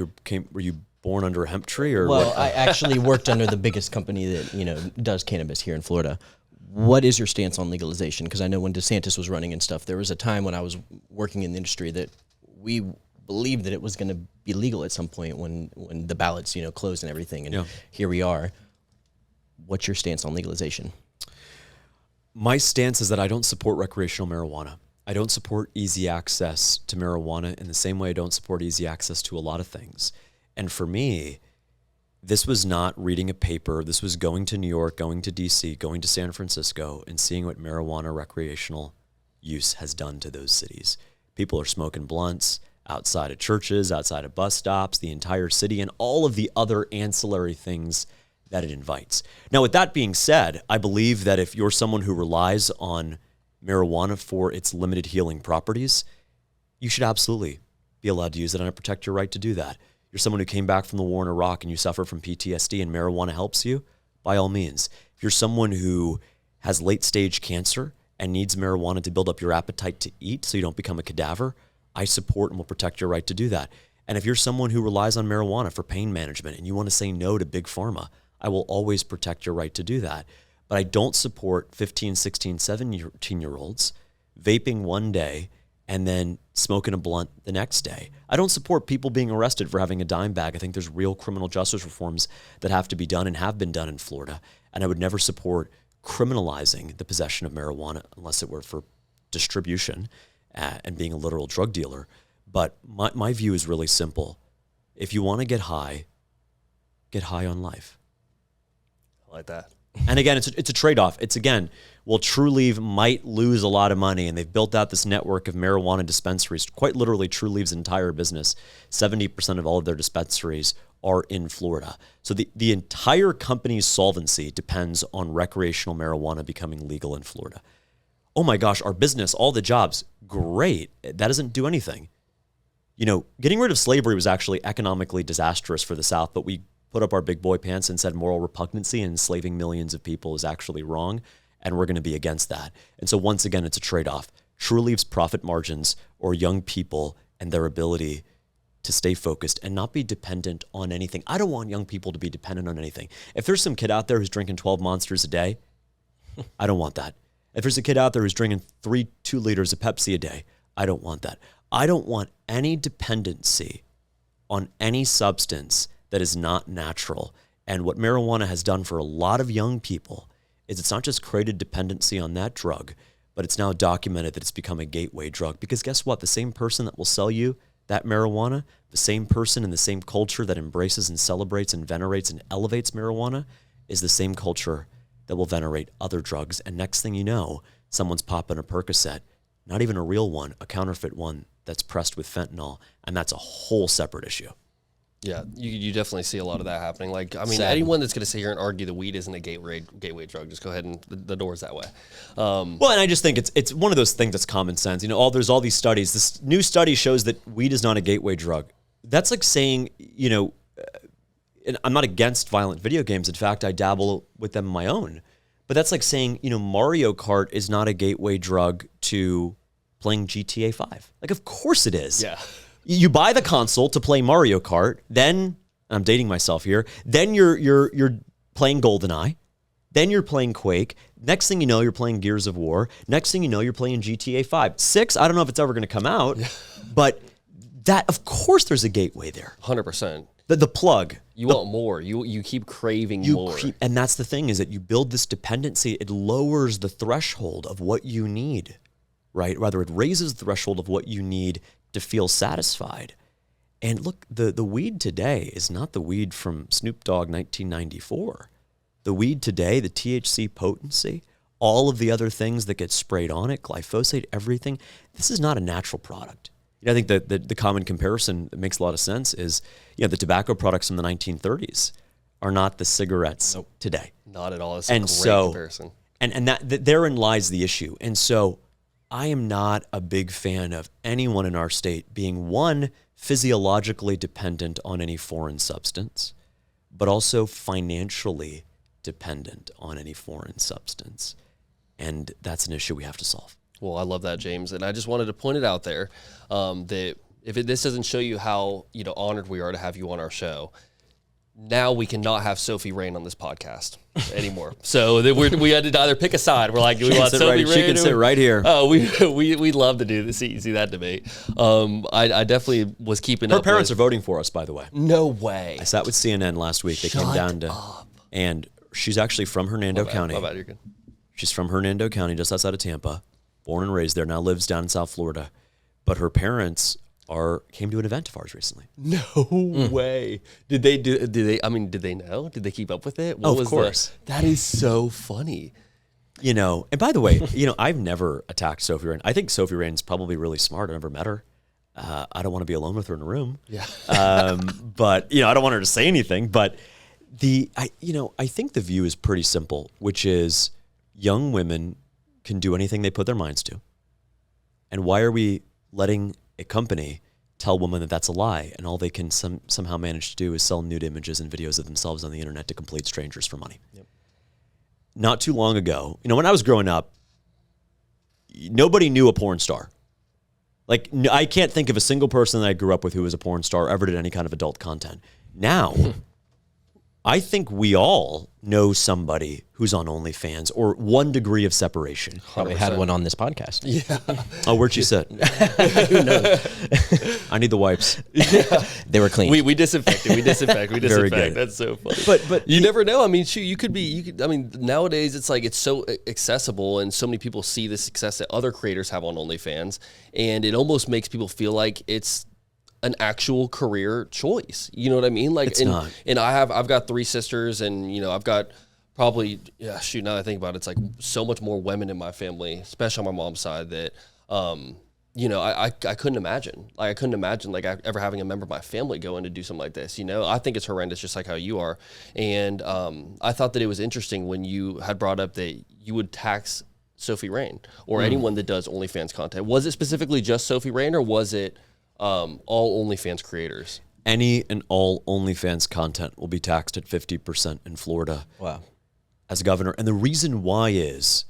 were you born under a hemp tree, or well, what? I actually worked under the biggest company that does cannabis here in Florida. What is your stance on legalization? Because I know when DeSantis was running and stuff, there was a time when I was working in the industry that we believed that it was going to be legal at some point when the ballots closed and everything, and here we are. What's your stance on legalization? My stance is that I don't support recreational marijuana. I don't support easy access to marijuana in the same way I don't support easy access to a lot of things. And for me, this was not reading a paper. This was going to New York, going to DC, going to San Francisco, and seeing what marijuana recreational use has done to those cities. People are smoking blunts outside of churches, outside of bus stops, the entire city, and all of the other ancillary things that it invites. Now, with that being said, I believe that if you're someone who relies on marijuana for its limited healing properties, you should absolutely be allowed to use it, and I protect your right to do that. You're someone who came back from the war in Iraq and you suffer from PTSD and marijuana helps you, by all means. If you're someone who has late-stage cancer and needs marijuana to build up your appetite to eat so you don't become a cadaver, I support and will protect your right to do that. And if you're someone who relies on marijuana for pain management and you want to say no to big pharma, I will always protect your right to do that. But I don't support 15, 16, 17-year-olds vaping one day and then smoking a blunt the next day. I don't support people being arrested for having a dime bag. I think there's real criminal justice reforms that have to be done and have been done in Florida. And I would never support criminalizing the possession of marijuana unless it were for distribution and being a literal drug dealer. But my view is really simple. If you want to get high on life. I like that. And again, it's a trade-off. It's, again, well, TrueLeaf might lose a lot of money, and they've built out this network of marijuana dispensaries. Quite literally, TrueLeaf's entire business, 70% of all of their dispensaries are in Florida. So the entire company's solvency depends on recreational marijuana becoming legal in Florida. Oh my gosh, our business, all the jobs, great. That doesn't do anything. Getting rid of slavery was actually economically disastrous for the South, but we put up our big boy pants and said moral repugnancy and enslaving millions of people is actually wrong, and we're going to be against that. And so once again, it's a trade-off. TrueLeaf's profit margins or young people and their ability to stay focused and not be dependent on anything. I don't want young people to be dependent on anything. If there's some kid out there who's drinking 12 Monsters a day, I don't want that. If there's a kid out there who's drinking 2 liters of Pepsi a day, I don't want that. I don't want any dependency on any substance that is not natural. And what marijuana has done for a lot of young people is it's not just created dependency on that drug, but it's now documented that it's become a gateway drug. Because guess what? The same person that will sell you that marijuana, the same person in the same culture that embraces and celebrates and venerates and elevates marijuana is the same culture that will venerate other drugs. And next thing you know, someone's popping a Percocet, not even a real one, a counterfeit one that's pressed with fentanyl. And that's a whole separate issue. Yeah, you definitely see a lot of that happening. Like, I mean, Sad. anyone that's going to sit here and argue that weed isn't a gateway drug, just go ahead and the door's that way. Well, and I just think it's one of those things that's common sense. There's all these studies. This new study shows that weed is not a gateway drug. That's like saying, and I'm not against violent video games. In fact, I dabble with them on my own. But that's like saying, Mario Kart is not a gateway drug to playing GTA 5. Like, of course it is. Yeah. You buy the console to play Mario Kart, then I'm dating myself here. Then you're playing GoldenEye. Then you're playing Quake. Next thing you know, you're playing Gears of War. Next thing you know, you're playing GTA 5. 6, I don't know if it's ever going to come out, but that, of course, there's a gateway there. 100%. The plug. You want more. You keep craving more. And that's the thing, is that you build this dependency. It lowers the threshold of what you need, right? Rather, it raises the threshold of what you need to feel satisfied. And look, the weed today is not the weed from Snoop Dogg 1994. The weed today, the THC potency, all of the other things that get sprayed on it, glyphosate, everything, this is not a natural product. I think that the common comparison that makes a lot of sense is, the tobacco products from the 1930s are not the cigarettes today. Not at all. It's a great comparison. And that therein lies the issue. And so I am not a big fan of anyone in our state being, one, physiologically dependent on any foreign substance, but also financially dependent on any foreign substance. And that's an issue we have to solve. Well, I love that, James. And I just wanted to point it out there that if this doesn't show you how honored we are to have you on our show, now we cannot have Sophie Rain on this podcast anymore. So we had to either pick a side. We're like, do we want Sophie Rain? She can sit right here. Oh, we'd love to do this. See that debate. I definitely was keeping up. Her parents are voting for us, by the way. No way. I sat with CNN last week. They came down and she's actually from Hernando County. My bad, you're good. She's from Hernando County, just outside of Tampa. Born and raised there, now lives down in South Florida. But her parents came to an event of ours recently. No way. Did they know? Did they keep up with it? Of course. That is so funny. And by the way, I've never attacked Sophie Rain. I think Sophie Rain's probably really smart. I never met her. I don't want to be alone with her in a room. Yeah. But, I don't want her to say anything. But I think the view is pretty simple, which is young women can do anything they put their minds to. And why are we letting a company tell women that that's a lie, and all they can somehow manage to do is sell nude images and videos of themselves on the internet to complete strangers for money? Yep. Not too long ago, when I was growing up, nobody knew a porn star. Like, I can't think of a single person that I grew up with who was a porn star or ever did any kind of adult content. Now, I think we all know somebody who's on OnlyFans or one degree of separation. Probably had one on this podcast. Yeah. Oh, where'd she sit? Who knows? I need the wipes. They were clean. We disinfected. We disinfect. Very good. That's so funny. But you never know. I mean, shoot, nowadays it's like it's so accessible and so many people see the success that other creators have on OnlyFans, and it almost makes people feel like it's an actual career choice. You know what I mean? Like, it's not. And I've got 3 sisters, and I've got probably now that I think about it, it's like so much more women in my family, especially on my mom's side, that I couldn't imagine. Like, I couldn't imagine ever having a member of my family go in to do something like this. I think it's horrendous, just like how you are. And I thought that it was interesting when you had brought up that you would tax Sophie Rain or anyone that does OnlyFans content. Was it specifically just Sophie Rain, or was it all OnlyFans creators? Any and all OnlyFans content will be taxed at 50% in Florida. Wow. As governor. And the reason why is,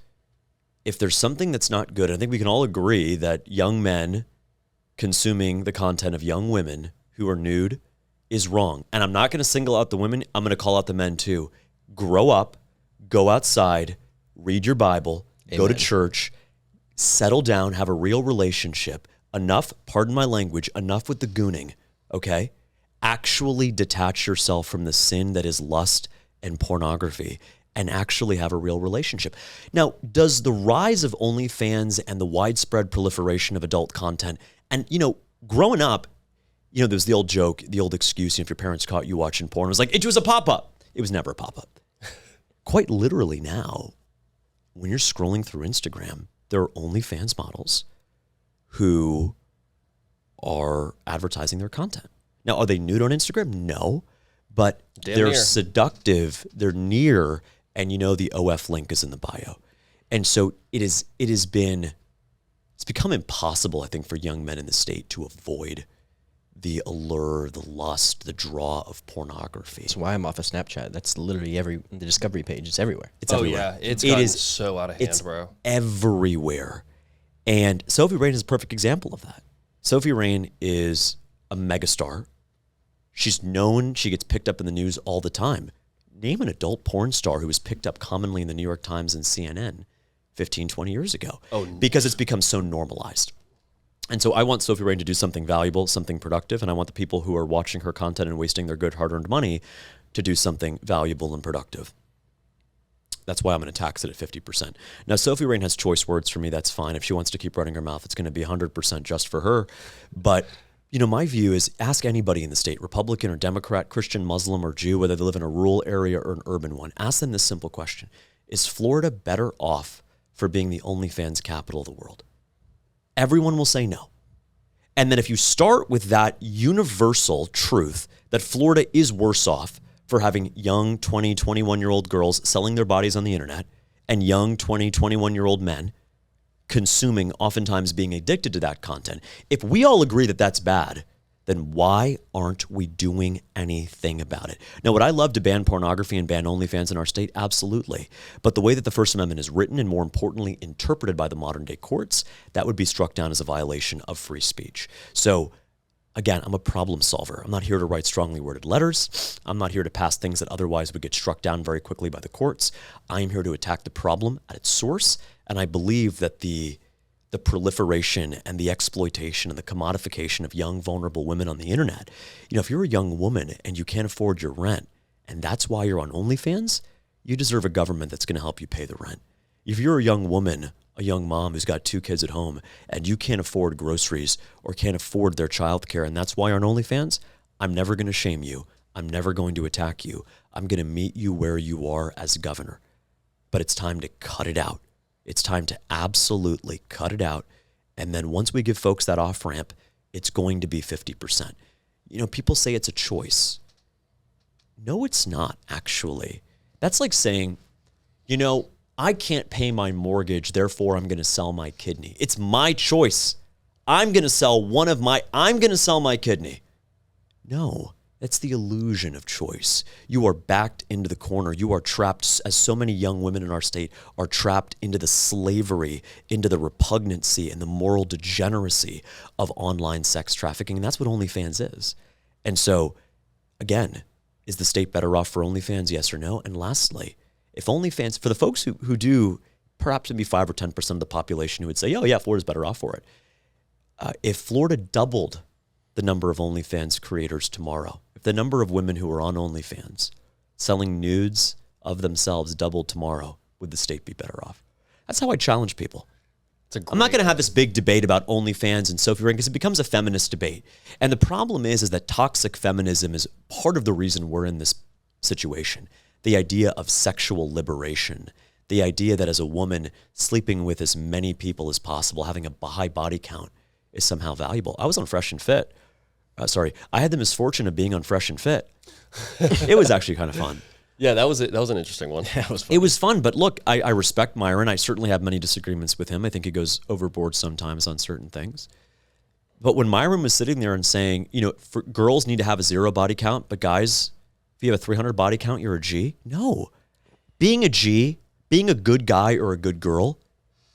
if there's something that's not good, I think we can all agree that young men consuming the content of young women who are nude is wrong. And I'm not going to single out the women. I'm going to call out the men too. Grow up, go outside, read your Bible, go to church, settle down, have a real relationship. Enough, pardon my language, enough with the gooning, okay? Actually detach yourself from the sin that is lust and pornography and actually have a real relationship. Now, does the rise of OnlyFans and the widespread proliferation of adult content, and, growing up, there's the old joke, the old excuse, if your parents caught you watching porn, it was like, it was a pop-up. It was never a pop-up. Quite literally now, when you're scrolling through Instagram, there are OnlyFans models who are advertising their content. Now, are they nude on Instagram? No, but they're seductive, they're near, and the OF link is in the bio. And so it's become impossible, I think, for young men in the state to avoid the allure, the lust, the draw of pornography. That's why I'm off of Snapchat. That's literally the discovery page. It's everywhere. It's everywhere. Yeah, it's gotten so out of hand, bro. Everywhere. And Sophie Rain is a perfect example of that. Sophie Rain is a megastar. She's known. She gets picked up in the news all the time. name an adult porn star who was picked up commonly in the New York Times and CNN 15, 20 years ago. Because it's become so normalized. And so I want Sophie Rain to do something valuable, something productive, and I want the people who are watching her content and wasting their good hard-earned money to do something valuable and productive. That's why I'm going to tax it at 50%. Now, Sophie Rain has choice words for me. That's fine. If she wants to keep running her mouth, it's going to be 100% just for her. But, you know, my view is ask anybody in the state, Republican or Democrat, Christian, Muslim, or Jew, whether they live in a rural area or an urban one. Ask them this simple question. Is Florida better off for being the OnlyFans capital of the world? Everyone will say no. And then if you start with that universal truth that Florida is worse off for having young 20, 21-year-old girls selling their bodies on the internet and young 20, 21-year-old men consuming, oftentimes being addicted to that content, if we all agree that that's bad, then why aren't we doing anything about it? Now, would I love to ban pornography and ban OnlyFans in our state? Absolutely. But the way that the First Amendment is written and more importantly interpreted by the modern day courts, that would be struck down as a violation of free speech. So again, I'm a problem solver. I'm not here to write strongly worded letters. I'm not here to pass things that otherwise would get struck down very quickly by the courts. I am here to attack the problem at its source. And I believe that the proliferation and the exploitation and the commodification of young, vulnerable women on the internet. You know, if you're a young woman and you can't afford your rent, and that's why you're on OnlyFans, you deserve a government that's going to help you pay the rent. If you're a young woman, a young mom who's got 2 kids at home, and you can't afford groceries or can't afford their childcare, and that's why you're on OnlyFans, I'm never going to shame you. I'm never going to attack you. I'm going to meet you where you are as governor. But it's time to cut it out. It's time to absolutely cut it out. And then once we give folks that off-ramp, it's going to be 50%. You know, people say it's a choice. No, it's not, actually. That's like saying, you know, I can't pay my mortgage, therefore I'm going to sell my kidney. It's my choice. I'm going to sell my kidney. No. That's the illusion of choice. You are backed into the corner. You are trapped, as so many young women in our state are trapped into the slavery, into the repugnancy and the moral degeneracy of online sex trafficking. And that's what OnlyFans is. And so, again, is the state better off for OnlyFans, yes or no? And lastly, if OnlyFans, for the folks who do, perhaps maybe 5 or 10% of the population who would say, oh yeah, Florida's better off for it. If Florida doubled the number of OnlyFans creators tomorrow, if the number of women who are on OnlyFans selling nudes of themselves doubled tomorrow, would the state be better off? That's how I challenge people. I'm not going to have this big debate about OnlyFans and Sophie Rain because it becomes a feminist debate. And the problem is that toxic feminism is part of the reason we're in this situation. The idea of sexual liberation, the idea that as a woman, sleeping with as many people as possible, having a high body count is somehow valuable. I was on Fresh and Fit. I had the misfortune of being on Fresh and Fit. It was actually kind of fun. Yeah, that was it. That was an interesting one. Yeah, it was fun, but look, I respect Myron. I certainly have many disagreements with him. I think he goes overboard sometimes on certain things. But when Myron was sitting there and saying, you know, for girls need to have a 0 body count, but guys, if you have a 300 body count, you're a G. No. Being a G, being a good guy or a good girl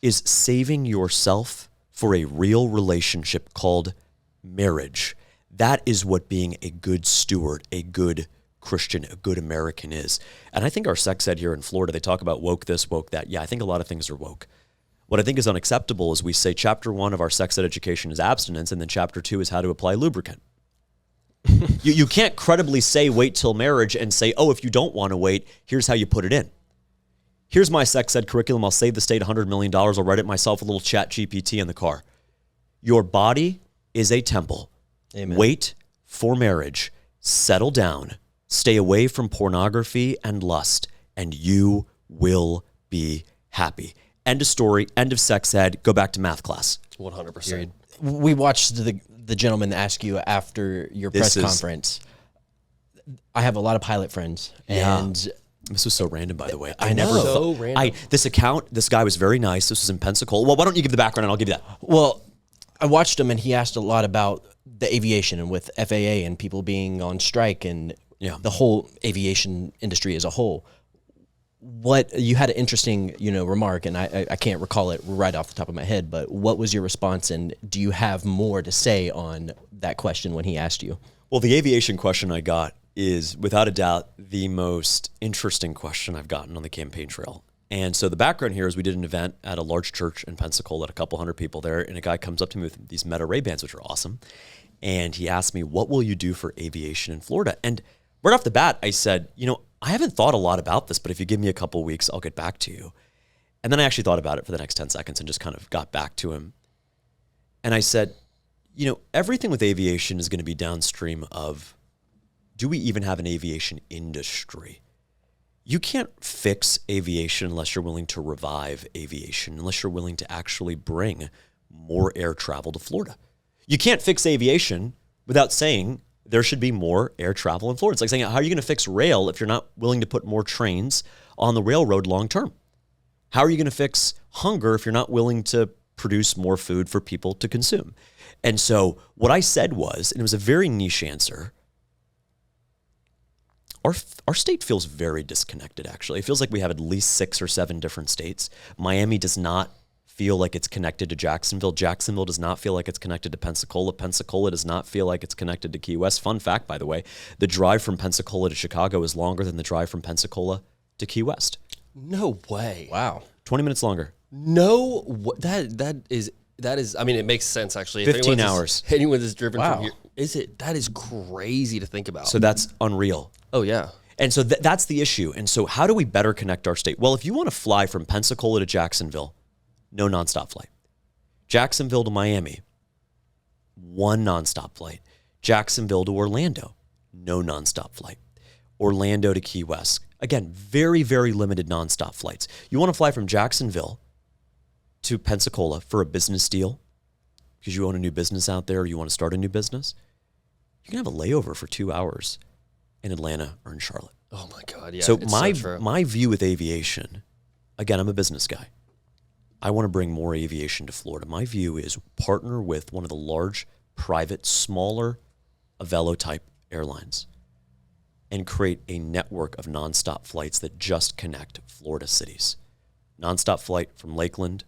is saving yourself for a real relationship called marriage. That is what being a good steward, a good Christian, a good American is. And I think our sex ed here in Florida, they talk about woke this, woke that. Yeah, I think a lot of things are woke. What I think is unacceptable is we say chapter 1 of our sex ed education is abstinence, and then chapter 2 is how to apply lubricant. You can't credibly say wait till marriage and say, oh, if you don't want to wait, here's how you put it in. Here's my sex ed curriculum. I'll save the state $100 million. I'll write it myself, a little chat GPT in the car. Your body is a temple. Amen. Wait for marriage. Settle down. Stay away from pornography and lust, and you will be happy. End of story. End of sex ed. Go back to math class. 100%. We watched the gentleman ask you after your press conference. I have a lot of pilot friends, and this was so random, by the way. I never so random. This guy was very nice. This was in Pensacola. Well, why don't you give the background and I'll give you that. Well, I watched him and he asked a lot about the aviation and with FAA and people being on strike and the whole aviation industry as a whole. What you had an interesting, remark, and I can't recall it right off the top of my head, but what was your response, and do you have more to say on that question when he asked you? Well, the aviation question I got is without a doubt the most interesting question I've gotten on the campaign trail. And so the background here is we did an event at a large church in Pensacola, a couple hundred people there, and a guy comes up to me with these Meta Ray-Bans, which are awesome. And he asked me, what will you do for aviation in Florida? And right off the bat, I said, I haven't thought a lot about this, but if you give me a couple of weeks, I'll get back to you. And then I actually thought about it for the next 10 seconds and just kind of got back to him. And I said, everything with aviation is going to be downstream of, do we even have an aviation industry? You can't fix aviation unless you're willing to revive aviation, unless you're willing to actually bring more air travel to Florida. You can't fix aviation without saying there should be more air travel in Florida. It's like saying, how are you going to fix rail if you're not willing to put more trains on the railroad long term? How are you going to fix hunger if you're not willing to produce more food for people to consume? And so what I said was, and it was a very niche answer, our state feels very disconnected, actually. It feels like we have at least 6 or 7 different states. Miami does not feel like it's connected to Jacksonville. Jacksonville does not feel like it's connected to Pensacola. Pensacola does not feel like it's connected to Key West. Fun fact, by the way, the drive from Pensacola to Chicago is longer than the drive from Pensacola to Key West. No way. Wow. 20 minutes longer. No, that is. I mean, it makes sense actually. 15 hours. Anyone that's driven Wow. from here, that is crazy to think about. So that's unreal. Oh yeah. And so that's the issue. And so how do we better connect our state? Well, if you want to fly from Pensacola to Jacksonville, no nonstop flight. Jacksonville to Miami, 1 nonstop flight. Jacksonville to Orlando, no nonstop flight. Orlando to Key West, again, very, very limited nonstop flights. You want to fly from Jacksonville to Pensacola for a business deal because you own a new business out there or you want to start a new business, you can have a layover for 2 hours in Atlanta or in Charlotte. Oh my God, yeah. So it's so true. my view with aviation, again, I'm a business guy. I want to bring more aviation to Florida. My view is partner with one of the large, private, smaller Avelo-type airlines and create a network of nonstop flights that just connect Florida cities. Nonstop flight from Lakeland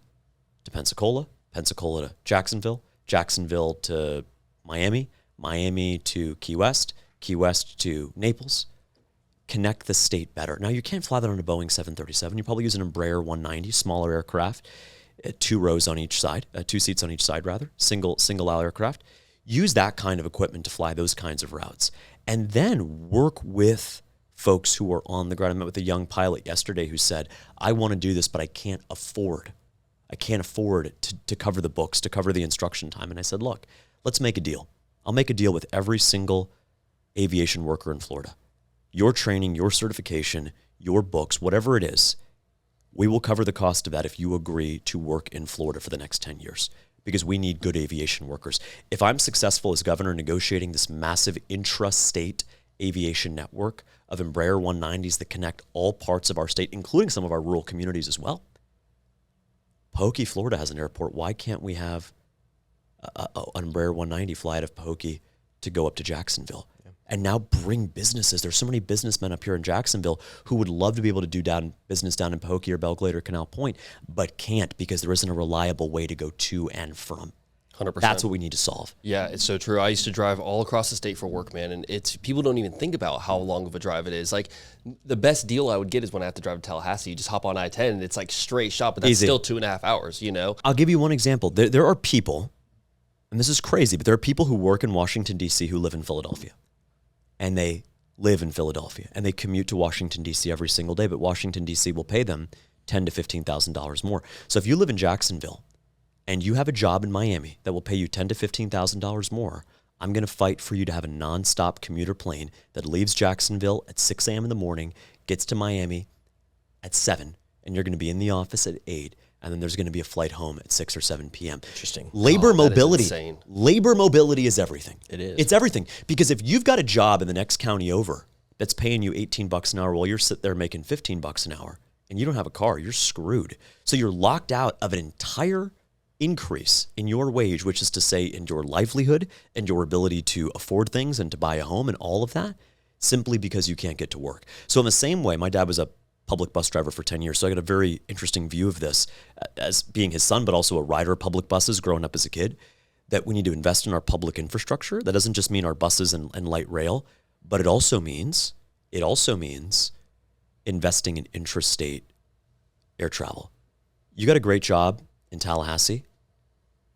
to Pensacola, Pensacola to Jacksonville, Jacksonville to Miami, Miami to Key West, Key West to Naples. Connect the state better. Now, you can't fly that on a Boeing 737. You probably use an Embraer 190, smaller aircraft, 2 rows on each side, 2 seats on each side, rather, single aisle aircraft. Use that kind of equipment to fly those kinds of routes. And then work with folks who are on the ground. I met with a young pilot yesterday who said, I want to do this, but I can't afford to cover the books, to cover the instruction time. And I said, look, let's make a deal. I'll make a deal with every single aviation worker in Florida. Your training, your certification, your books, whatever it is, we will cover the cost of that if you agree to work in Florida for the next 10 years because we need good aviation workers. If I'm successful as governor negotiating this massive intra-state aviation network of Embraer 190s that connect all parts of our state, including some of our rural communities as well, Pahokee, Florida has an airport. Why can't we have an Embraer 190 fly out of Pahokee to go up to Jacksonville? And now bring businesses. There's so many businessmen up here in Jacksonville who would love to be able to do business down in Pahokee or Belglade or Canal Point, but can't because there isn't a reliable way to go to and from. 100%. That's what we need to solve. Yeah, it's so true. I used to drive all across the state for work, man, and people don't even think about how long of a drive it is. Like, the best deal I would get is when I have to drive to Tallahassee. You just hop on I-10, and it's like straight shot, but that's Easy. still 2.5 hours, you know? I'll give you one example. There are people, and this is crazy, but there are people who work in Washington, D.C. who live in Philadelphia. And they live in Philadelphia and they commute to Washington, D.C. every single day, but Washington, D.C. will pay them $10,000 to $15,000 more. So if you live in Jacksonville and you have a job in Miami that will pay you $10,000 to $15,000 more, I'm going to fight for you to have a nonstop commuter plane that leaves Jacksonville at 6 a.m. in the morning, gets to Miami at 7, and you're going to be in the office at 8, and then there's going to be a flight home at 6 or 7 p.m. Interesting. Labor that is mobility. insane. Labor mobility is everything. It is. It's everything. Because if you've got a job in the next county over that's paying you $18 an hour while you're sitting there making $15 an hour and you don't have a car, you're screwed. So you're locked out of an entire increase in your wage, which is to say in your livelihood and your ability to afford things and to buy a home and all of that, simply because you can't get to work. So in the same way, my dad was a public bus driver for 10 years. So I got a very interesting view of this as being his son, but also a rider of public buses growing up as a kid, that we need to invest in our public infrastructure. That doesn't just mean our buses and light rail. But it also means investing in intrastate air travel. You got a great job in Tallahassee,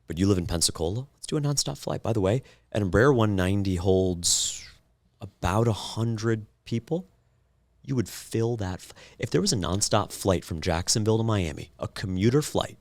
but you live in Pensacola. Let's do a nonstop flight. By the way, an Embraer 190 holds about 100 people. You would fill that. If there was a nonstop flight from Jacksonville to Miami, a commuter flight,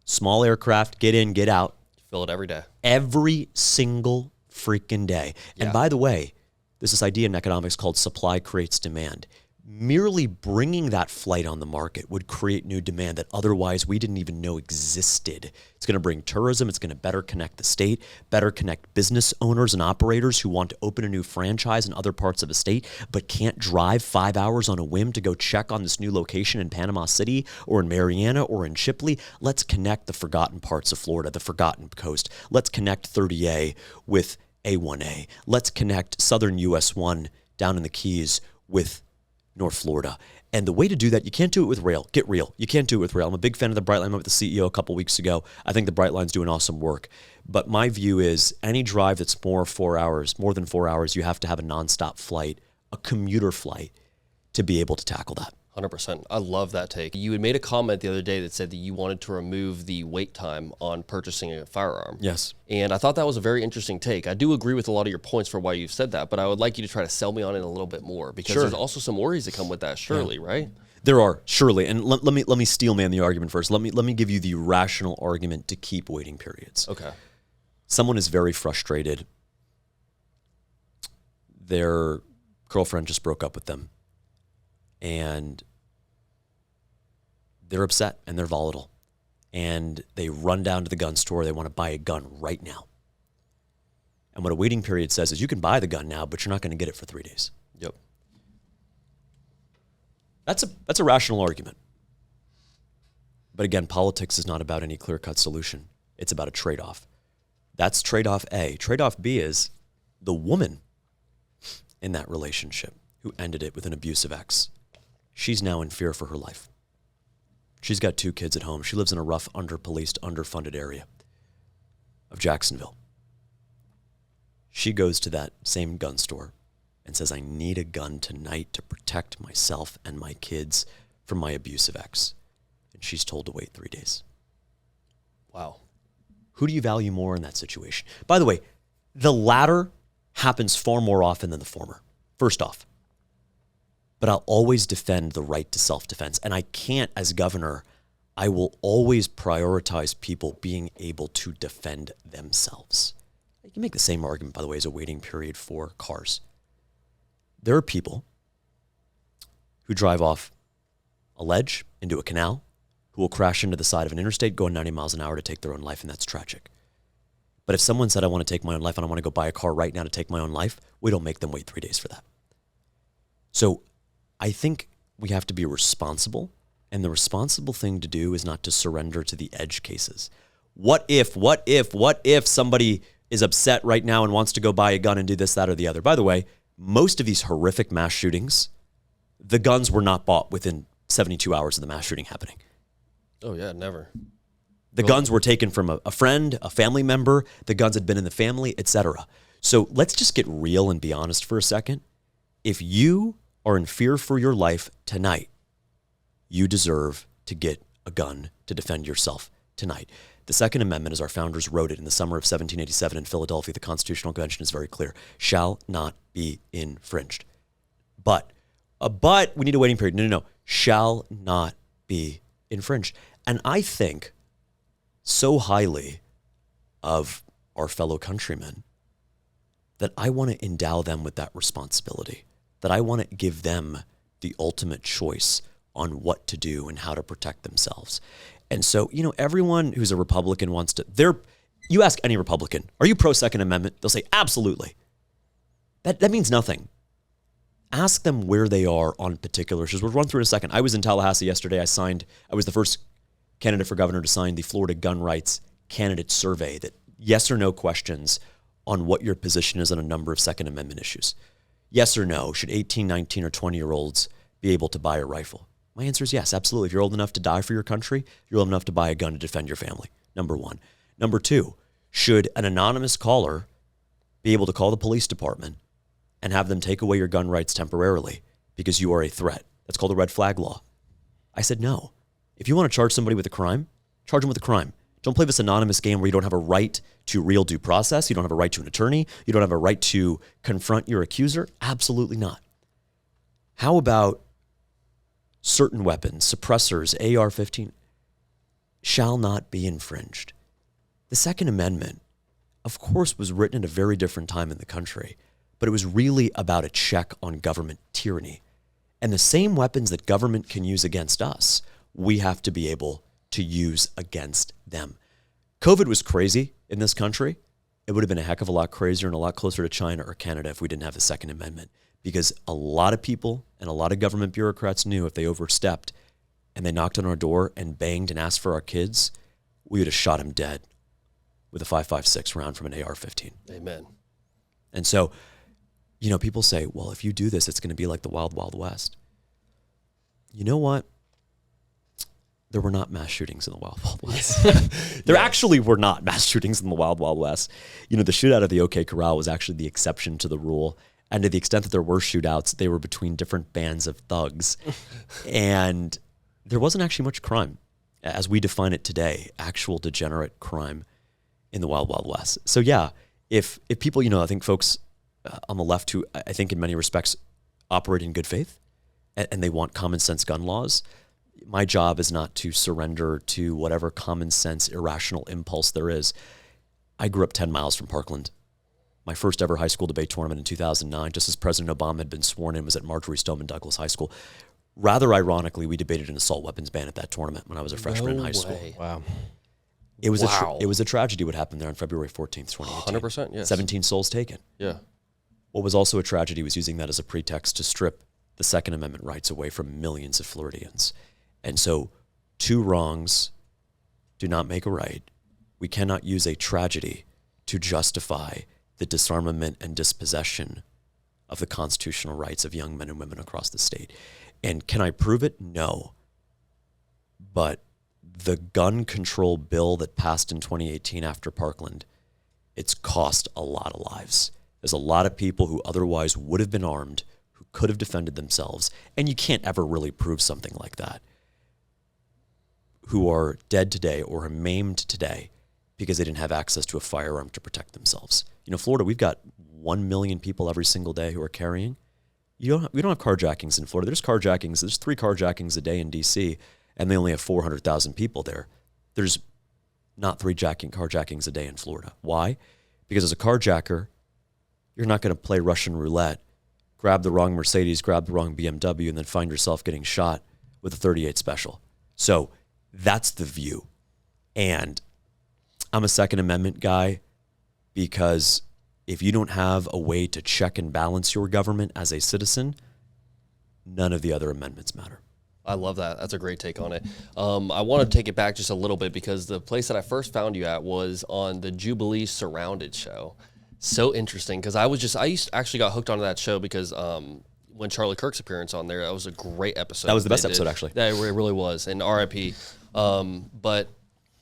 small aircraft, get in, get out. Fill it every day. Every single freaking day. Yeah. And by the way, there's this idea in economics called supply creates demand. Merely bringing that flight on the market would create new demand that otherwise we didn't even know existed. It's going to bring tourism. It's going to better connect the state, better connect business owners and operators who want to open a new franchise in other parts of a state, but can't drive 5 hours on a whim to go check on this new location in Panama City or in Mariana or in Shipley. Let's connect the forgotten parts of Florida, the forgotten coast. Let's connect 30A with A1A. Let's connect Southern US 1 down in the Keys with North Florida. And the way to do that, you can't do it with rail. Get real. You can't do it with rail. I'm a big fan of the Brightline. I met with the CEO a couple weeks ago. I think the Brightline's doing awesome work. But my view is any drive that's more than 4 hours, you have to have a nonstop flight, a commuter flight, to be able to tackle that. 100%. I love that take. You had made a comment the other day that said that you wanted to remove the wait time on purchasing a firearm. Yes. And I thought that was a very interesting take. I do agree with a lot of your points for why you've said that, but I would like you to try to sell me on it a little bit more because Sure. there's also some worries that come with that, surely, right? There are, surely. And let me steel man the argument first. Let me give you the rational argument to keep waiting periods. Okay. Someone is very frustrated. Their girlfriend just broke up with them. And they're upset and they're volatile. And they run down to the gun store. They want to buy a gun right now. And what a waiting period says is you can buy the gun now, but you're not going to get it for 3 days. Yep. That's a rational argument. But again, politics is not about any clear-cut solution. It's about a trade-off. That's trade-off A. Trade-off B is the woman in that relationship who ended it with an abusive ex. She's now in fear for her life. She's got 2 kids at home. She lives in a rough, under-policed, underfunded area of Jacksonville. She goes to that same gun store and says, I need a gun tonight to protect myself and my kids from my abusive ex. And she's told to wait 3 days. Wow. Who do you value more in that situation? By the way, the latter happens far more often than the former, first off. But I'll always defend the right to self-defense. And I can't, as governor, I will always prioritize people being able to defend themselves. You can make the same argument, by the way, as a waiting period for cars. There are people who drive off a ledge into a canal who will crash into the side of an interstate going 90 miles an hour to take their own life, and that's tragic. But if someone said, I want to take my own life and I want to go buy a car right now to take my own life, we don't make them wait 3 days for that. So I think we have to be responsible, and the responsible thing to do is not to surrender to the edge cases. What if somebody is upset right now and wants to go buy a gun and do this, that, or the other? By the way, most of these horrific mass shootings, the guns were not bought within 72 hours of the mass shooting happening. Oh, yeah, never. The guns were taken from a friend, a family member. The guns had been in the family, etc. So let's just get real and be honest for a second. If you are in fear for your life tonight, you deserve to get a gun to defend yourself tonight. The Second Amendment, as our founders wrote it in the summer of 1787 in Philadelphia, the Constitutional Convention is very clear, shall not be infringed. But we need a waiting period. No. Shall not be infringed. And I think so highly of our fellow countrymen that I want to endow them with that responsibility, that I want to give them the ultimate choice on what to do and how to protect themselves. And so, everyone who's a Republican wants to, you ask any Republican, are you pro Second Amendment? They'll say, absolutely. That means nothing. Ask them where they are on particular issues. We'll run through in a second. I was in Tallahassee yesterday. I was the first candidate for governor to sign the Florida Gun Rights Candidate Survey, that yes or no questions on what your position is on a number of Second Amendment issues. Yes or no, should 18, 19, or 20-year-olds be able to buy a rifle? My answer is yes, absolutely. If you're old enough to die for your country, you're old enough to buy a gun to defend your family, number one. Number two, should an anonymous caller be able to call the police department and have them take away your gun rights temporarily because you are a threat. That's called the red flag law. I said, no. If you want to charge somebody with a crime, charge them with a crime. Don't play this anonymous game where you don't have a right to real due process. You don't have a right to an attorney. You don't have a right to confront your accuser. Absolutely not. How about certain weapons, suppressors, AR-15, shall not be infringed? The Second Amendment, of course, was written at a very different time in the country, but it was really about a check on government tyranny. And the same weapons that government can use against us, we have to be able to use against them. COVID was crazy in this country. It would have been a heck of a lot crazier and a lot closer to China or Canada if we didn't have the Second Amendment, because a lot of people and a lot of government bureaucrats knew if they overstepped and they knocked on our door and banged and asked for our kids, we would have shot them dead with a 5.56 round from an AR-15. Amen. And so, people say, well, if you do this, it's going to be like the Wild Wild West. You know what? There were not mass shootings in the Wild Wild West. There actually were not mass shootings in the Wild Wild West. The shootout of the OK Corral was actually the exception to the rule. And to the extent that there were shootouts, they were between different bands of thugs. And there wasn't actually much crime, as we define it today, actual degenerate crime in the Wild Wild West. So yeah, if people, I think folks on the left who I think in many respects operate in good faith and they want common sense gun laws, my job is not to surrender to whatever common sense irrational impulse there is. I grew up 10 miles from Parkland. My first ever high school debate tournament in 2009, just as President Obama had been sworn in, was at Marjorie Stoneman Douglas High School. Rather ironically, we debated an assault weapons ban at that tournament when I was a freshman in high school. Wow. It was a tragedy what happened there on February 14th, 2018. 100%, yes. 17 souls taken. Yeah. What was also a tragedy was using that as a pretext to strip the Second Amendment rights away from millions of Floridians. And so 2 wrongs do not make a right. We cannot use a tragedy to justify the disarmament and dispossession of the constitutional rights of young men and women across the state. And can I prove it? No. But the gun control bill that passed in 2018 after Parkland, it's cost a lot of lives. There's a lot of people who otherwise would have been armed, who could have defended themselves, and you can't ever really prove something like that, who are dead today or are maimed today because they didn't have access to a firearm to protect themselves. Florida, we've got 1 million people every single day who are carrying. We don't have carjackings in Florida. There's 3 carjackings a day in D.C., and they only have 400,000 people there. There's not 3 carjackings a day in Florida. Why? Because as a carjacker, you're not going to play Russian roulette, grab the wrong Mercedes, grab the wrong BMW, and then find yourself getting shot with a .38 special. So that's the view. And I'm a Second Amendment guy because if you don't have a way to check and balance your government as a citizen, none of the other amendments matter. I love that. That's a great take on it. I want to take it back just a little bit because the place that I first found you at was on the Jubilee Surrounded show. So interesting because actually got hooked onto that show because when Charlie Kirk's appearance on there, that was a great episode. That was the best episode, actually. That it really was. And RIP. But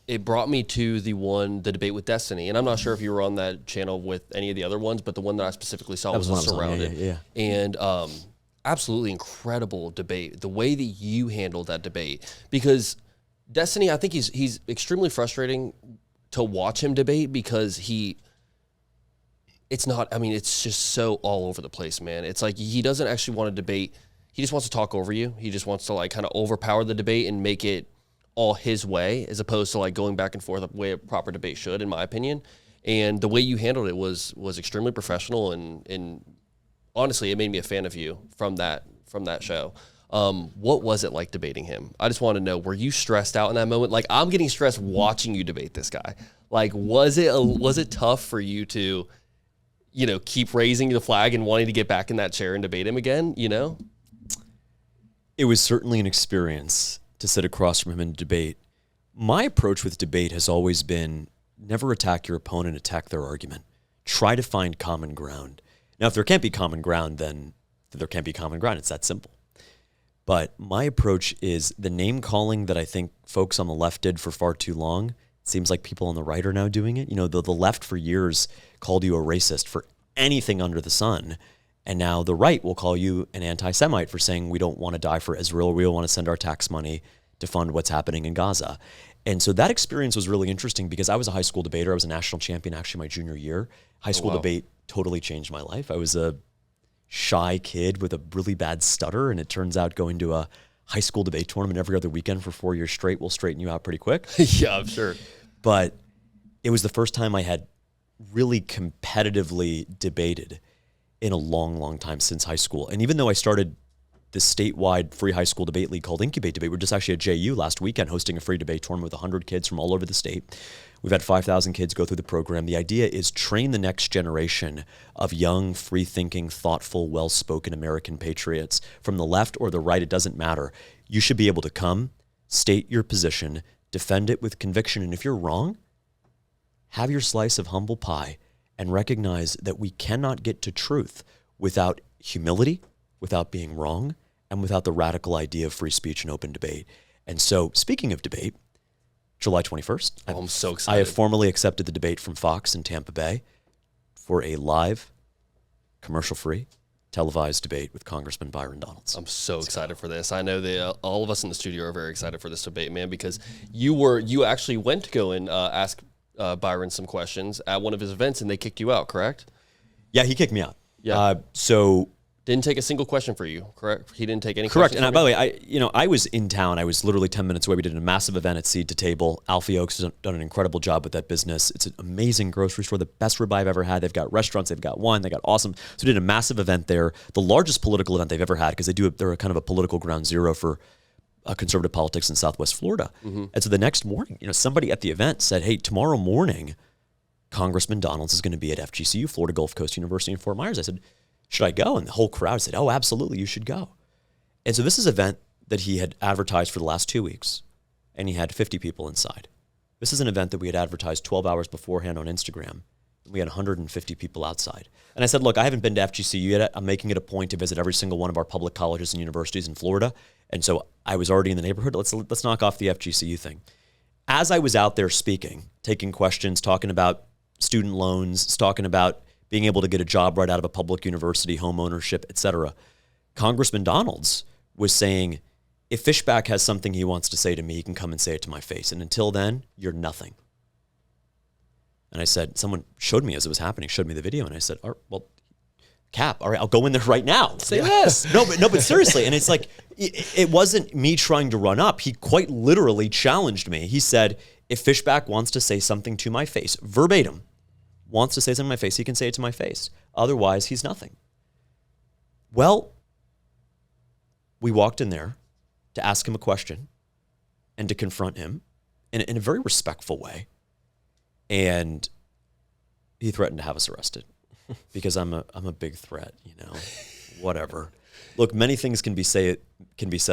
it brought me to the debate with Destiny. And I'm not sure if you were on that channel with any of the other ones, but the one that I specifically saw was Surrounded. Yeah. And absolutely incredible debate. The way that you handled that debate. Because Destiny, I think he's extremely frustrating to watch him debate because it's just so all over the place, man. It's like he doesn't actually want to debate. He just wants to talk over you. He just wants to kind of overpower the debate and make it all his way, as opposed to going back and forth the way a proper debate should, in my opinion. And the way you handled it was extremely professional, and honestly, it made me a fan of you from that show. What was it like debating him? I just want to know, were you stressed out in that moment? I'm getting stressed watching you debate this guy. Was it tough for you to, keep raising the flag and wanting to get back in that chair and debate him again? It was certainly an experience to sit across from him and debate. My approach with debate has always been never attack your opponent, attack their argument. Try to find common ground. Now, if there can't be common ground, then there can't be common ground. It's that simple. But my approach is the name calling that I think folks on the left did for far too long. It seems like people on the right are now doing it. The left for years called you a racist for anything under the sun. And now the right will call you an anti-Semite for saying we don't want to die for Israel. We don't want to send our tax money to fund what's happening in Gaza. And so that experience was really interesting because I was a high school debater. I was a national champion actually my junior year. High school debate totally changed my life. I was a shy kid with a really bad stutter, and it turns out going to a high school debate tournament every other weekend for 4 years straight will straighten you out pretty quick. Yeah, I'm sure. But it was the first time I had really competitively debated in a long, long time since high school. And even though I started this statewide free high school debate league called Incubate Debate, we're just actually at JU last weekend hosting a free debate tournament with 100 kids from all over the state. We've had 5,000 kids go through the program. The idea is train the next generation of young, free-thinking, thoughtful, well-spoken American patriots from the left or the right. It doesn't matter. You should be able to come, state your position, defend it with conviction. And if you're wrong, have your slice of humble pie and recognize that we cannot get to truth without humility, without being wrong, and without the radical idea of free speech and open debate. And so, speaking of debate, July 21st, I'm so excited. I have formally accepted the debate from Fox in Tampa Bay for a live, commercial-free, televised debate with Congressman Byron Donalds. I'm so excited for this. I know that all of us in the studio are very excited for this debate, man, because you actually went to go and ask Byron some questions at one of his events, and they kicked you out, correct? Yeah, he kicked me out. Yeah. So didn't take a single question for you, correct? He didn't take any correct. questions And by the way, I was in town. I was literally 10 minutes away. We did a massive event at Seed to Table. Alfie Oaks has done an incredible job with that business. It's an amazing grocery store, the best ribeye I've ever had. They've got restaurants, they've got wine, they got awesome. So we did a massive event there, the largest political event they've ever had because they're kind of a political ground zero for conservative politics in Southwest Florida. Mm-hmm. And so the next morning, somebody at the event said, hey, tomorrow morning, Congressman Donalds is going to be at FGCU, Florida Gulf Coast University in Fort Myers. I said, should I go? And the whole crowd said, oh, absolutely, you should go. And so this is an event that he had advertised for the last 2 weeks, and he had 50 people inside. This is an event that we had advertised 12 hours beforehand on Instagram, and we had 150 people outside. And I said, look, I haven't been to FGCU yet. I'm making it a point to visit every single one of our public colleges and universities in Florida. And so I was already in the neighborhood. Let's knock off the FGCU thing. As I was out there speaking, taking questions, talking about student loans, talking about being able to get a job right out of a public university, home ownership, et cetera, Congressman Donalds was saying, if Fishback has something he wants to say to me, he can come and say it to my face. And until then, you're nothing. And I said, someone showed me as it was happening, showed me the video. And I said, all right, well, Cap, all right, I'll go in there right now. Say yes. No, but seriously. And it's like, it wasn't me trying to run up. He quite literally challenged me. He said, if Fishback wants to say something to my face, verbatim, wants to say something to my face, he can say it to my face. Otherwise, he's nothing. Well, we walked in there to ask him a question and to confront him in a very respectful way. And he threatened to have us arrested because I'm a big threat, whatever. Look, many things can be said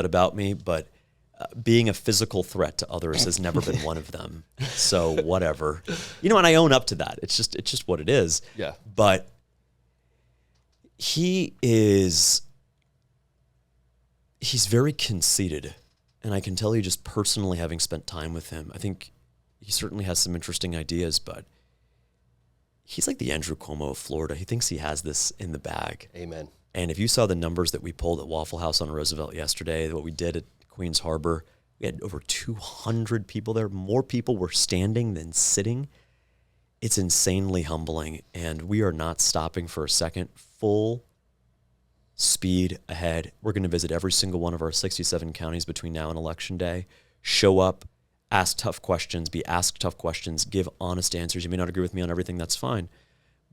about me, but being a physical threat to others has never been one of them. So whatever, and I own up to that. It's just what it is. Yeah. But he's very conceited. And I can tell you just personally, having spent time with him, I think he certainly has some interesting ideas, but he's like the Andrew Cuomo of Florida. He thinks he has this in the bag. Amen. And if you saw the numbers that we pulled at Waffle House on Roosevelt yesterday, what we did at Queens Harbor, we had over 200 people there. More people were standing than sitting. It's insanely humbling, and we are not stopping for a second. Full speed ahead. We're going to visit every single one of our 67 counties between now and Election Day. Show up, ask tough questions, be asked tough questions, give honest answers. You may not agree with me on everything, that's fine.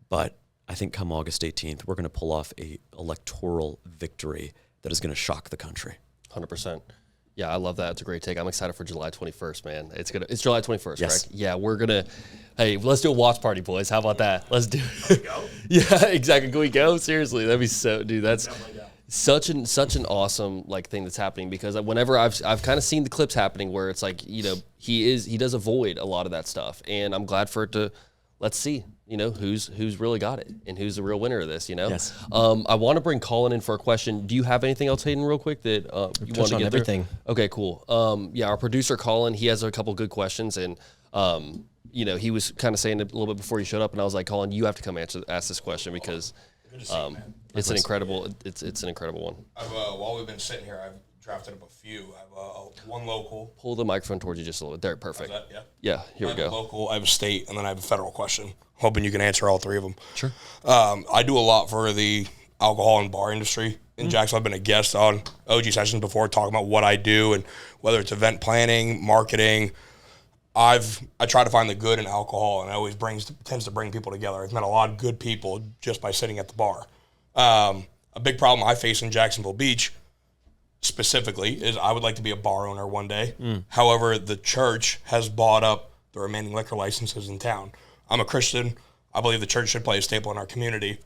But I think come August 18th, we're going to pull off a electoral victory that is going to shock the country. 100%. Yeah, I love that. It's a great take. I'm excited for July 21st, man. It's July 21st, yes. Correct? Yeah, hey, let's do a watch party, boys. How about that? Let's do it. Yeah, exactly. Can we go? Seriously, that'd be that's such an awesome thing that's happening, because whenever I've kind of seen the clips happening where it's like, he does avoid a lot of that stuff, and I'm glad for it to, let's see, who's really got it and who's the real winner of this, Yes. I want to bring Colin in for a question. Do you have anything else, Hayden, real quick, that you want to get everything through? Okay, cool. Our producer, Colin, he has a couple good questions, and, he was kind of saying it a little bit before you showed up, and I was like, Colin, you have to come ask this question because, It's an incredible. It's an incredible one. While we've been sitting here, I've drafted up a few. I have one local. Pull the microphone towards you just a little bit. There, perfect. Yeah. Yeah, here we I go. have a local, I have a state, and then I have a federal question. Hoping you can answer all three of them. Sure. I do a lot for the alcohol and bar industry in Jacksonville. I've been a guest on OG sessions before, talking about what I do and whether it's event planning, marketing. I try to find the good in alcohol, and it always tends to bring people together. I've met a lot of good people just by sitting at the bar. A big problem I face in Jacksonville Beach specifically is I would like to be a bar owner one day. However, the church has bought up the remaining liquor licenses in town. I'm a Christian. I believe the church should play a staple in our community.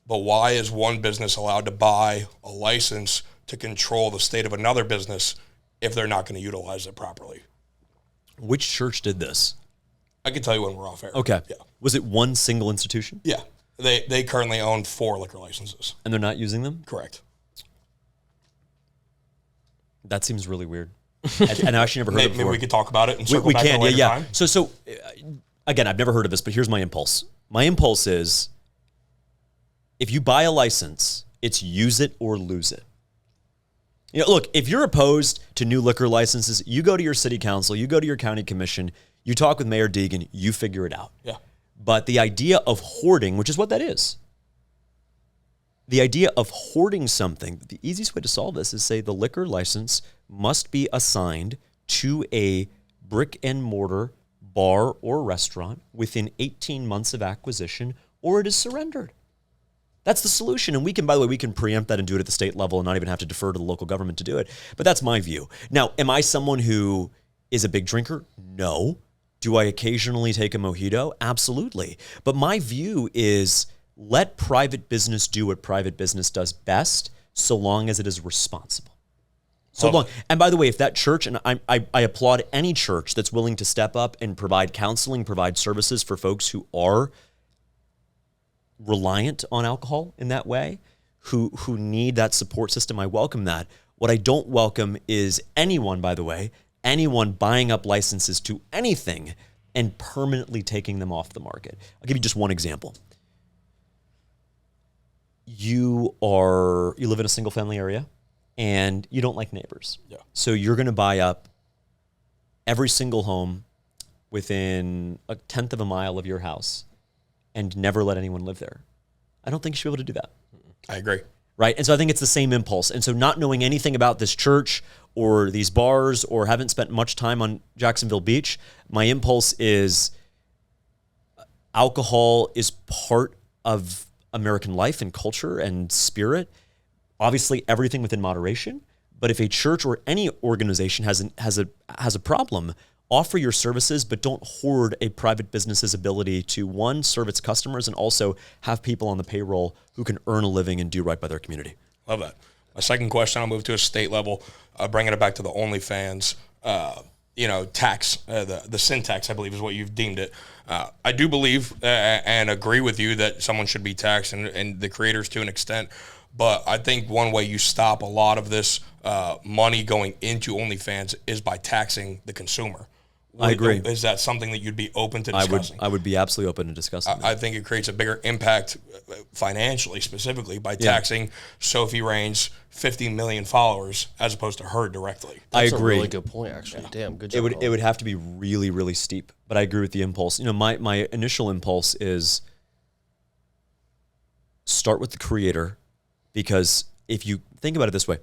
But why is one business allowed to buy a license to control the state of another business if they're not going to utilize it properly? Which church did this? I can tell you when we're off air. Okay. Yeah. Was it one single institution? Yeah. They currently own 4 liquor licenses. And they're not using them? Correct. That seems really weird. And I actually never heard it Maybe before. we could talk about it and We circle back at can, a later yeah. time. So again, I've never heard of this, but here's my impulse. My impulse is, if you buy a license, it's use it or lose it. You know, look, if you're opposed to new liquor licenses, you go to your city council, you go to your county commission, you talk with Mayor Deegan, you figure it out. Yeah. But the idea of hoarding, which is what that is, the idea of hoarding something, the easiest way to solve this is say the liquor license must be assigned to a brick and mortar bar or restaurant within 18 months of acquisition, or it is surrendered. That's the solution. And we can, by the way, we can preempt that and do it at the state level and not even have to defer to the local government to do it. But that's my view. Now, am I someone who is a big drinker? No. Do I occasionally take a mojito? Absolutely. But my view is let private business do what private business does best, so long as it is responsible. So long. And by the way, if that church, and I applaud any church that's willing to step up and provide counseling, provide services for folks who are reliant on alcohol in that way, who need that support system, I welcome that. What I don't welcome is anyone, by the way, anyone buying up licenses to anything and permanently taking them off the market. I'll give you just one example. You live in a single family area and you don't like neighbors. Yeah. So you're going to buy up every single home within 1/10 of a mile of your house and never let anyone live there. I don't think you should be able to do that. I agree. Right? And so I think it's the same impulse. And so not knowing anything about this church or these bars or haven't spent much time on Jacksonville Beach, my impulse is alcohol is part of American life and culture and spirit. Obviously, everything within moderation. But if a church or any organization has a problem, offer your services, but don't hoard a private business's ability to, one, serve its customers, and also have people on the payroll who can earn a living and do right by their community. Love that. My second question, I'll move to a state level, bringing it back to the OnlyFans, tax, the sin tax, I believe is what you've deemed it. I do believe and agree with you that someone should be taxed and the creators to an extent. But I think one way you stop a lot of this money going into OnlyFans is by taxing the consumer. I agree. Is that something that you'd be open to discussing? I would be absolutely open to discussing that. I think it creates a bigger impact financially, specifically by taxing Sophie Rain's 50 million followers as opposed to her directly. That's I agree. a really good point, actually. Damn, good job. It would have to be really, really steep. But I agree with the impulse. You know, my initial impulse is start with the creator, because if you think about it this way,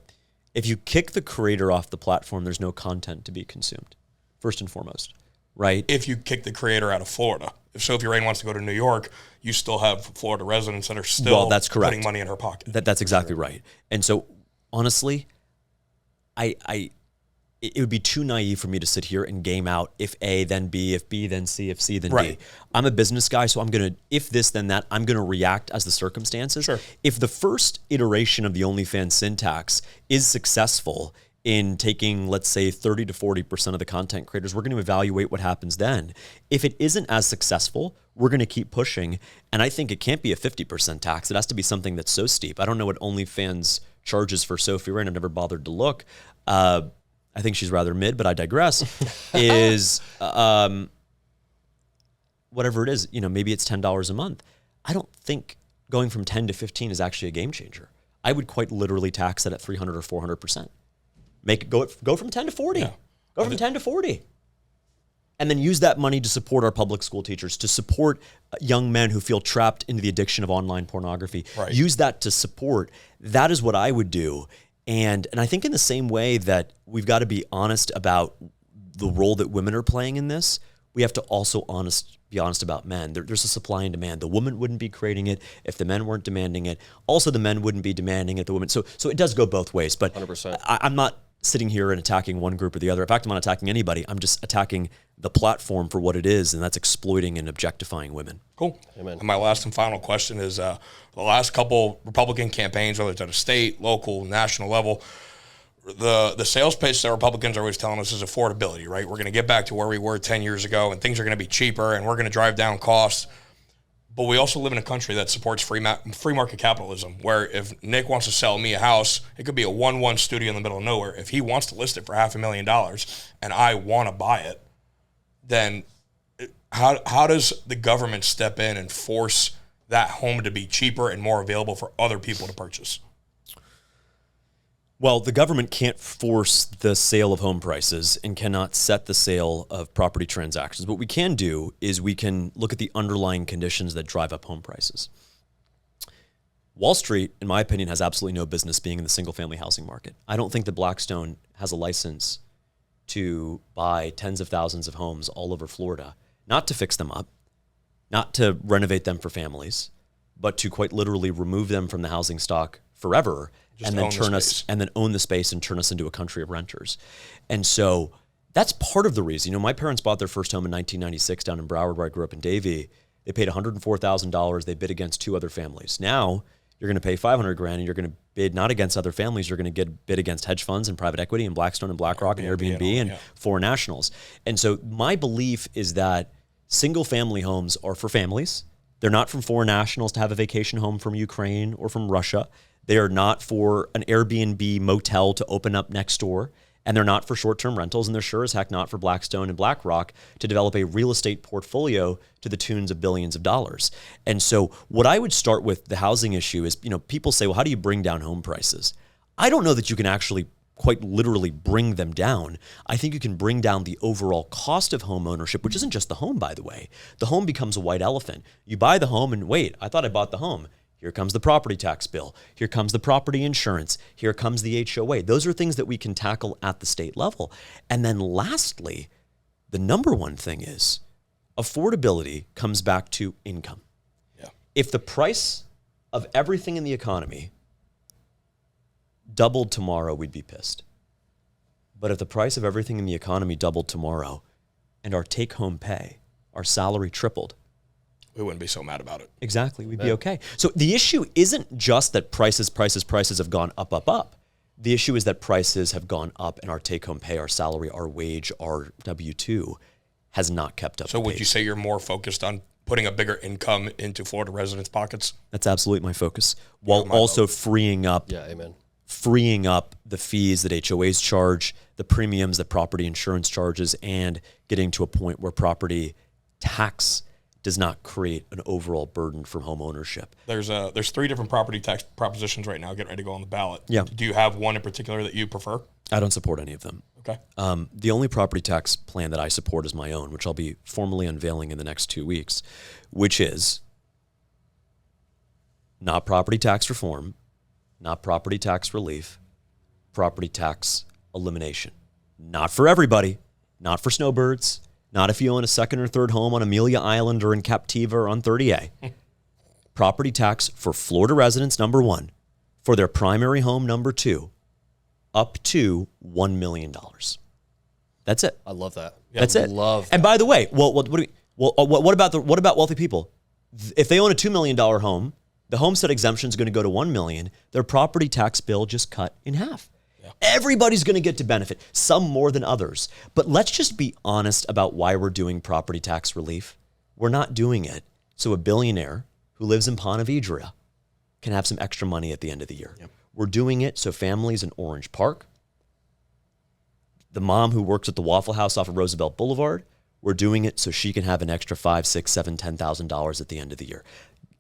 if you kick the creator off the platform, there's no content to be consumed, first and foremost, right? If you kick the creator out of Florida, if Sophie Rain wants to go to New York, you still have Florida residents that are still that's correct. putting money in her pocket. That's exactly right. And so, honestly, it would be too naive for me to sit here and game out if A, then B, if B, then C, if C, then Right. D. I'm a business guy, so I'm going to, if this, then that, I'm going to react as the circumstances. Sure. If the first iteration of the OnlyFans syntax is successful in taking, let's say, 30 to 40% of the content creators, we're going to evaluate what happens then. If it isn't as successful, we're going to keep pushing. And I think it can't be a 50% tax. It has to be something that's so steep. I don't know what OnlyFans charges for Sophie Rain. I've never bothered to look. I think she's rather mid, but I digress, is whatever it is, maybe it's $10 a month. I don't think going from 10 to 15 is actually a game changer. I would quite literally tax it at 300 or 400%. Make it go from 10 to 40. Yeah. Go from 10 to 40. And then use that money to support our public school teachers, to support young men who feel trapped into the addiction of online pornography. Right. Use that to support. That is what I would do. And I think in the same way that we've got to be honest about the role that women are playing in this, we have to also be honest about men. There's a supply and demand. The woman wouldn't be creating it if the men weren't demanding it. Also, the men wouldn't be demanding it, the women. So it does go both ways. But 100%. I'm not sitting here and attacking one group or the other. In fact, I'm not attacking anybody. I'm just attacking the platform for what it is, and that's exploiting and objectifying women. Cool. Amen. And my last and final question is the last couple Republican campaigns, whether it's at a state, local, national level, the sales pitch that Republicans are always telling us is affordability, right? We're going to get back to where we were 10 years ago, and things are going to be cheaper, and we're going to drive down costs. But we also live in a country that supports free market capitalism, where if Nick wants to sell me a house, it could be a 1-1 studio in the middle of nowhere. If he wants to list it for $500,000 and I want to buy it, then how does the government step in and force that home to be cheaper and more available for other people to purchase? Well, the government can't force the sale of home prices and cannot set the sale of property transactions. What we can do is we can look at the underlying conditions that drive up home prices. Wall Street, in my opinion, has absolutely no business being in the single-family housing market. I don't think that Blackstone has a license to buy tens of thousands of homes all over Florida, not to fix them up, not to renovate them for families, but to quite literally remove them from the housing stock forever. And then own the space and turn us into a country of renters. And so that's part of the reason. My parents bought their first home in 1996 down in Broward, where I grew up in Davie. They paid $104,000. They bid against 2 other families. Now you're going to pay $500,000, and you're going to bid not against other families. You're going to bid against hedge funds and private equity and Blackstone and BlackRock and Airbnb and foreign nationals. And so my belief is that single family homes are for families. They're not from foreign nationals to have a vacation home from Ukraine or from Russia. They are not for an Airbnb motel to open up next door, and they're not for short-term rentals, and they're sure as heck not for Blackstone and BlackRock to develop a real estate portfolio to the tunes of billions of dollars. And so what I would start with the housing issue is, people say, well, how do you bring down home prices? I don't know that you can actually quite literally bring them down. I think you can bring down the overall cost of home ownership, which isn't just the home, by the way. The home becomes a white elephant. You buy the home and wait, I thought I bought the home. Here comes the property tax bill. Here comes the property insurance. Here comes the HOA. Those are things that we can tackle at the state level. And then lastly, the number one thing is affordability comes back to income. Yeah. If the price of everything in the economy doubled tomorrow, we'd be pissed. But if the price of everything in the economy doubled tomorrow and our take-home pay, our salary tripled, we wouldn't be so mad about it. Exactly. We'd be okay. So the issue isn't just that prices have gone up, up, up. The issue is that prices have gone up and our take-home pay, our salary, our wage, our W-2 has not kept up. So would you say you're more focused on putting a bigger income into Florida residents' pockets? That's absolutely my focus. While also freeing up the fees that HOAs charge, the premiums that property insurance charges, and getting to a point where property tax does not create an overall burden from home ownership. There's 3 different property tax propositions right now getting ready to go on the ballot. Yeah. Do you have one in particular that you prefer? I don't support any of them. Okay. The only property tax plan that I support is my own, which I'll be formally unveiling in the next 2 weeks, which is not property tax reform, not property tax relief, property tax elimination. Not for everybody, not for snowbirds, not if you own a second or third home on Amelia Island or in Captiva or on 30A. Property tax for Florida residents, number 1, for their primary home, number 2, up to $1 million. That's it. I love that. That's it. Love that. And by the way, what about wealthy people? If they own a $2 million home, the homestead exemption is going to go to $1 million. Their property tax bill just cut in half. Everybody's going to get to benefit, some more than others. But let's just be honest about why we're doing property tax relief. We're not doing it so a billionaire who lives in Ponte Vedra can have some extra money at the end of the year. Yep. We're doing it so families in Orange Park, the mom who works at the Waffle House off of Roosevelt Boulevard, we're doing it so she can have an extra $5,000, $6,000, $7,000, $10,000 at the end of the year.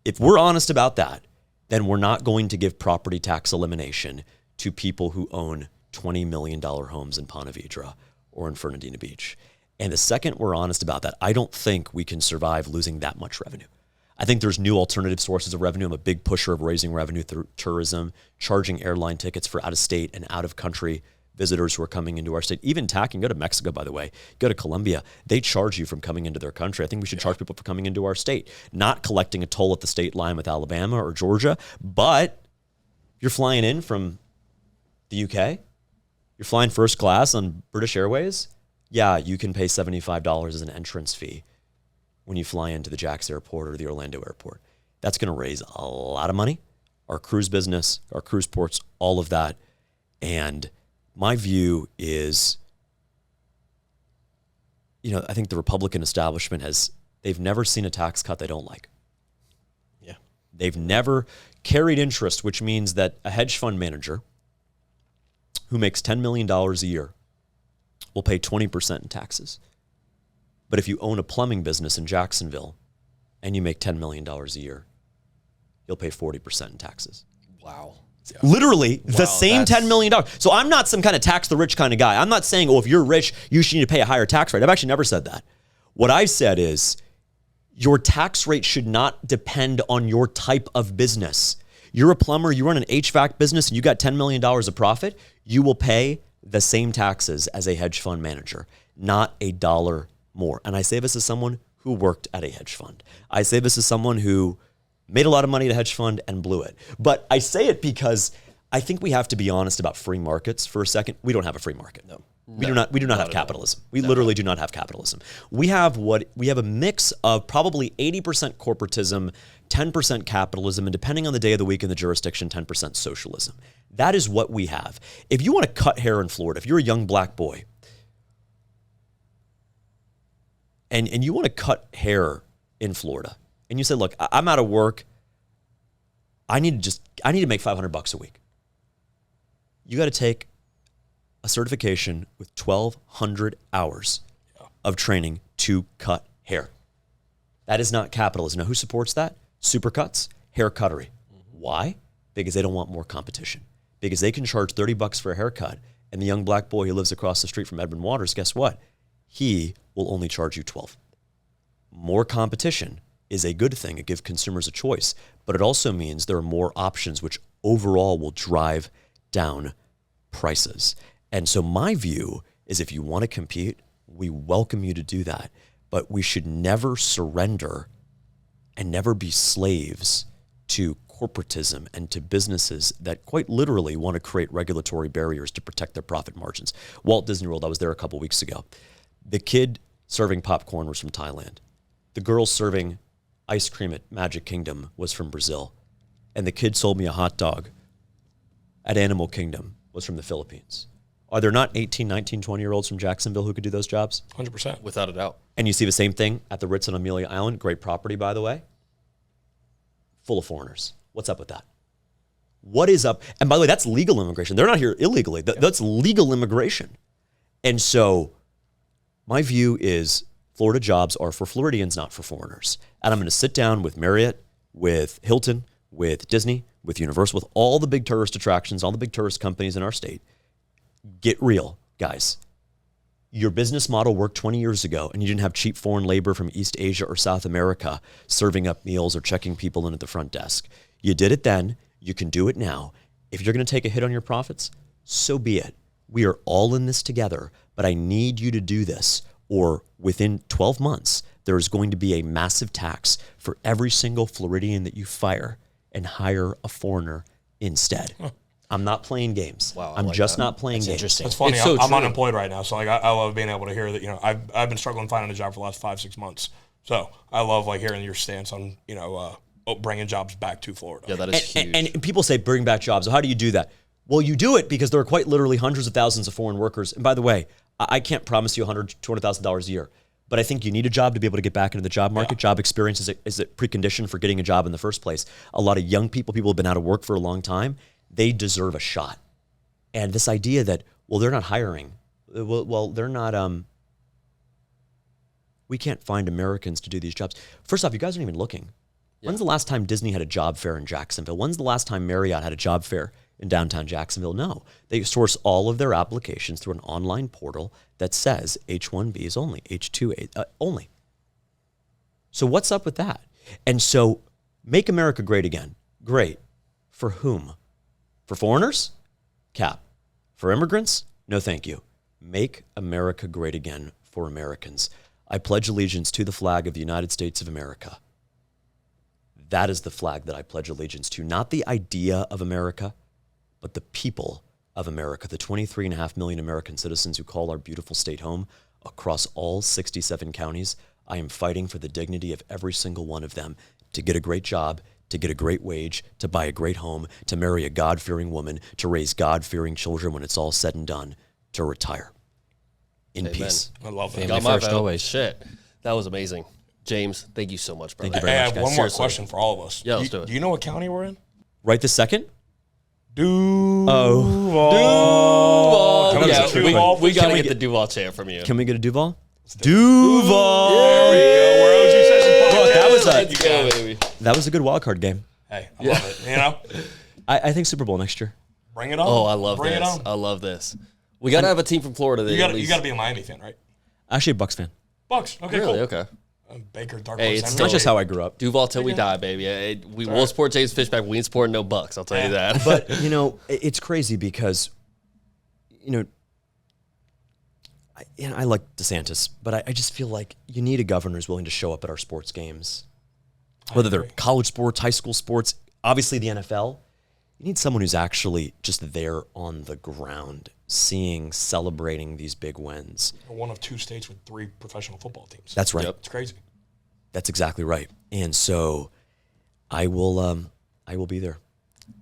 If we're honest about that, then we're not going to give property tax elimination to people who own $20 million homes in Ponte Vedra or in Fernandina Beach. And the second we're honest about that, I don't think we can survive losing that much revenue. I think there's new alternative sources of revenue. I'm a big pusher of raising revenue through tourism, charging airline tickets for out-of-state and out-of-country visitors who are coming into our state. Even tacking, go to Mexico, by the way, go to Colombia. They charge you from coming into their country. I think we should charge people for coming into our state, not collecting a toll at the state line with Alabama or Georgia. But you're flying in from the UK, you're flying first class on British Airways. Yeah, you can pay $75 as an entrance fee when you fly into the Jax Airport or the Orlando Airport. That's going to raise a lot of money. Our cruise business, our cruise ports, all of that. And my view is, I think the Republican establishment they've never seen a tax cut they don't like. Yeah. They've never carried interest, which means that a hedge fund manager who makes $10 million a year will pay 20% in taxes. But if you own a plumbing business in Jacksonville and you make $10 million a year, you'll pay 40% in taxes. Wow. Yeah. Literally the same $10 million. So I'm not some kind of tax the rich kind of guy. I'm not saying, if you're rich, you should need to pay a higher tax rate. I've actually never said that. What I've said is your tax rate should not depend on your type of business. You're a plumber, you run an HVAC business, and you got $10 million of profit, you will pay the same taxes as a hedge fund manager, not a dollar more. And I say this as someone who worked at a hedge fund. I say this as someone who made a lot of money at a hedge fund and blew it. But I say it because I think we have to be honest about free markets for a second. We don't have a free market. No. We do not have capitalism. We literally do not have capitalism. We have a mix of probably 80% corporatism, 10% capitalism, and depending on the day of the week and the jurisdiction, 10% socialism. That is what we have. If you want to cut hair in Florida, if you're a young black boy, and you want to cut hair in Florida, and you say, look, I'm out of work, I need to make $500 a week. You got to take a certification with 1,200 hours of training to cut hair. That is not capitalism. Now, who supports that? Supercuts, hair cuttery. Why? Because they don't want more competition. Because they can charge $30 for a haircut, and the young black boy who lives across the street from Edmund Waters, guess what? He will only charge you $12. More competition is a good thing. It gives consumers a choice, but it also means there are more options, which overall will drive down prices. And so my view is if you want to compete, we welcome you to do that, but we should never surrender and never be slaves to corporatism and to businesses that quite literally want to create regulatory barriers to protect their profit margins. Walt Disney World, I was there a couple weeks ago. The kid serving popcorn was from Thailand. The girl serving ice cream at Magic Kingdom was from Brazil. And the kid sold me a hot dog at Animal Kingdom was from the Philippines. Are there not 18, 19, 20-year-olds from Jacksonville who could do those jobs? 100%. Without a doubt. And you see the same thing at the Ritz on Amelia Island. Great property, by the way. Full of foreigners. What's up with that? What is up? And by the way, that's legal immigration. They're not here illegally. That's legal immigration. And so my view is Florida jobs are for Floridians, not for foreigners. And I'm going to sit down with Marriott, with Hilton, with Disney, with Universal, with all the big tourist attractions, all the big tourist companies in our state. Get real, guys. Your business model worked 20 years ago and you didn't have cheap foreign labor from East Asia or South America serving up meals or checking people in at the front desk. You did it then. You can do it now. If you're going to take a hit on your profits, so be it. We are all in this together, but I need you to do this, or within 12 months, there is going to be a massive tax for every single Floridian that you fire and hire a foreigner instead. Huh. I'm not playing games. Wow, I'm like just that. not playing games. Interesting. It's funny. It's so I'm true. unemployed right now, so I love being able to hear that. I've been struggling finding a job for the last 5-6 months. So I love hearing your stance on bringing jobs back to Florida. Yeah, that is huge. And people say bring back jobs. So how do you do that? Well, you do it because there are quite literally hundreds of thousands of foreign workers. And by the way, I can't promise you $100,000, $200,000 a year, but I think you need a job to be able to get back into the job market. Yeah. Job experience is a precondition for getting a job in the first place. A lot of young people who have been out of work for a long time, they deserve a shot. And this idea that, well, they're not hiring. Well, they're not, we can't find Americans to do these jobs. First off, you guys aren't even looking. When's the last time Disney had a job fair in Jacksonville? When's the last time Marriott had a job fair in downtown Jacksonville? No. They source all of their applications through an online portal that says H-1Bs only, H-2A only. So what's up with that? And so make America great again. Great. For whom? For foreigners? Cap. For immigrants? No, thank you. Make America great again for Americans. I pledge allegiance to the flag of the United States of America. That is the flag that I pledge allegiance to. Not the idea of America, but the people of America, the 23.5 million American citizens who call our beautiful state home across all 67 counties. I am fighting for the dignity of every single one of them to get a great job, to get a great wage, to buy a great home, to marry a God-fearing woman, to raise God-fearing children when it's all said and done, to retire in peace. I love that. Family Got my first vote. always. Shit. That was amazing. James, thank you so much, brother. Thank you very Hey, I much, have guys. one more Seriously. question for all of us. Yeah, let's do it. Do you know what county we're in? Right this second? Duval. Duval. Can we Yeah, get Duval? we got to we get get- the Duval chant from you. Can we get a Duval? Duval! There we go. We're OG Sessions Look, that was Podcast. a- Let's go, baby. That was a good wild card game. Hey, I love it. You know? I think Super Bowl next year. Bring it on. Oh, I love Bring this. it on. I love this. We got to have a team from Florida that You at got least. to be a Miami fan, right? Actually, a Bucks fan. Bucks. Okay, Really? cool. Okay. Baker, Dark Hey, Horse it's Center. still That's just how I grew up. Duval till we die, baby. We'll support James Fishback. We ain't supporting no Bucks. I'll tell you that. But, it's crazy because, I like DeSantis, but I just feel like you need a governor who's willing to show up at our sports games. Whether they're college sports, high school sports, obviously the NFL. You need someone who's actually just there on the ground, seeing, celebrating these big wins. We're one of 2 states with 3 professional football teams. That's right. It's crazy. That's exactly right. And so I will be there.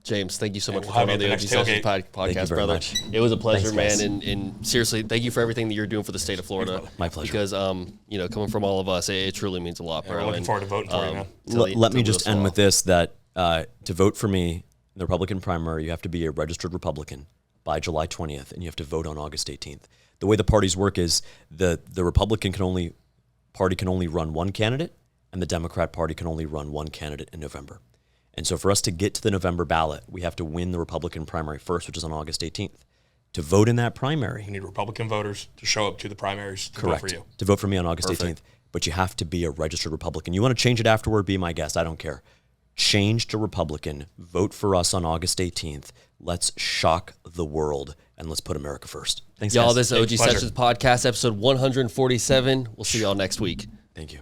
James, thank you so much we'll for have coming you on at the the OG next Sessions tailgate. Thank you podcast, very brother. much. It was a pleasure, Thanks, man. guys. And seriously, thank you for everything that you're doing for the state of Florida. My pleasure. Because, coming from all of us, it truly means a lot, bro. we're looking And, forward to voting for you, man. Let me just end with this, that to vote for me in the Republican primary, you have to be a registered Republican by July 20th, and you have to vote on August 18th. The way the parties work is the Republican party can only run one candidate, and the Democrat Party can only run one candidate in November. And so for us to get to the November ballot, we have to win the Republican primary first, which is on August 18th. To vote in that primary, We need Republican voters to show up to the primaries to vote for you. to vote for me on August 18th. But you have to be a registered Republican. You want to change it afterward, be my guest. I don't care. Change to Republican. Vote for us on August 18th. Let's shock the world, and let's put America first. Thanks, Y'all, guys. this is OG pleasure. Sessions podcast, episode 147. We'll see y'all next week. Thank you.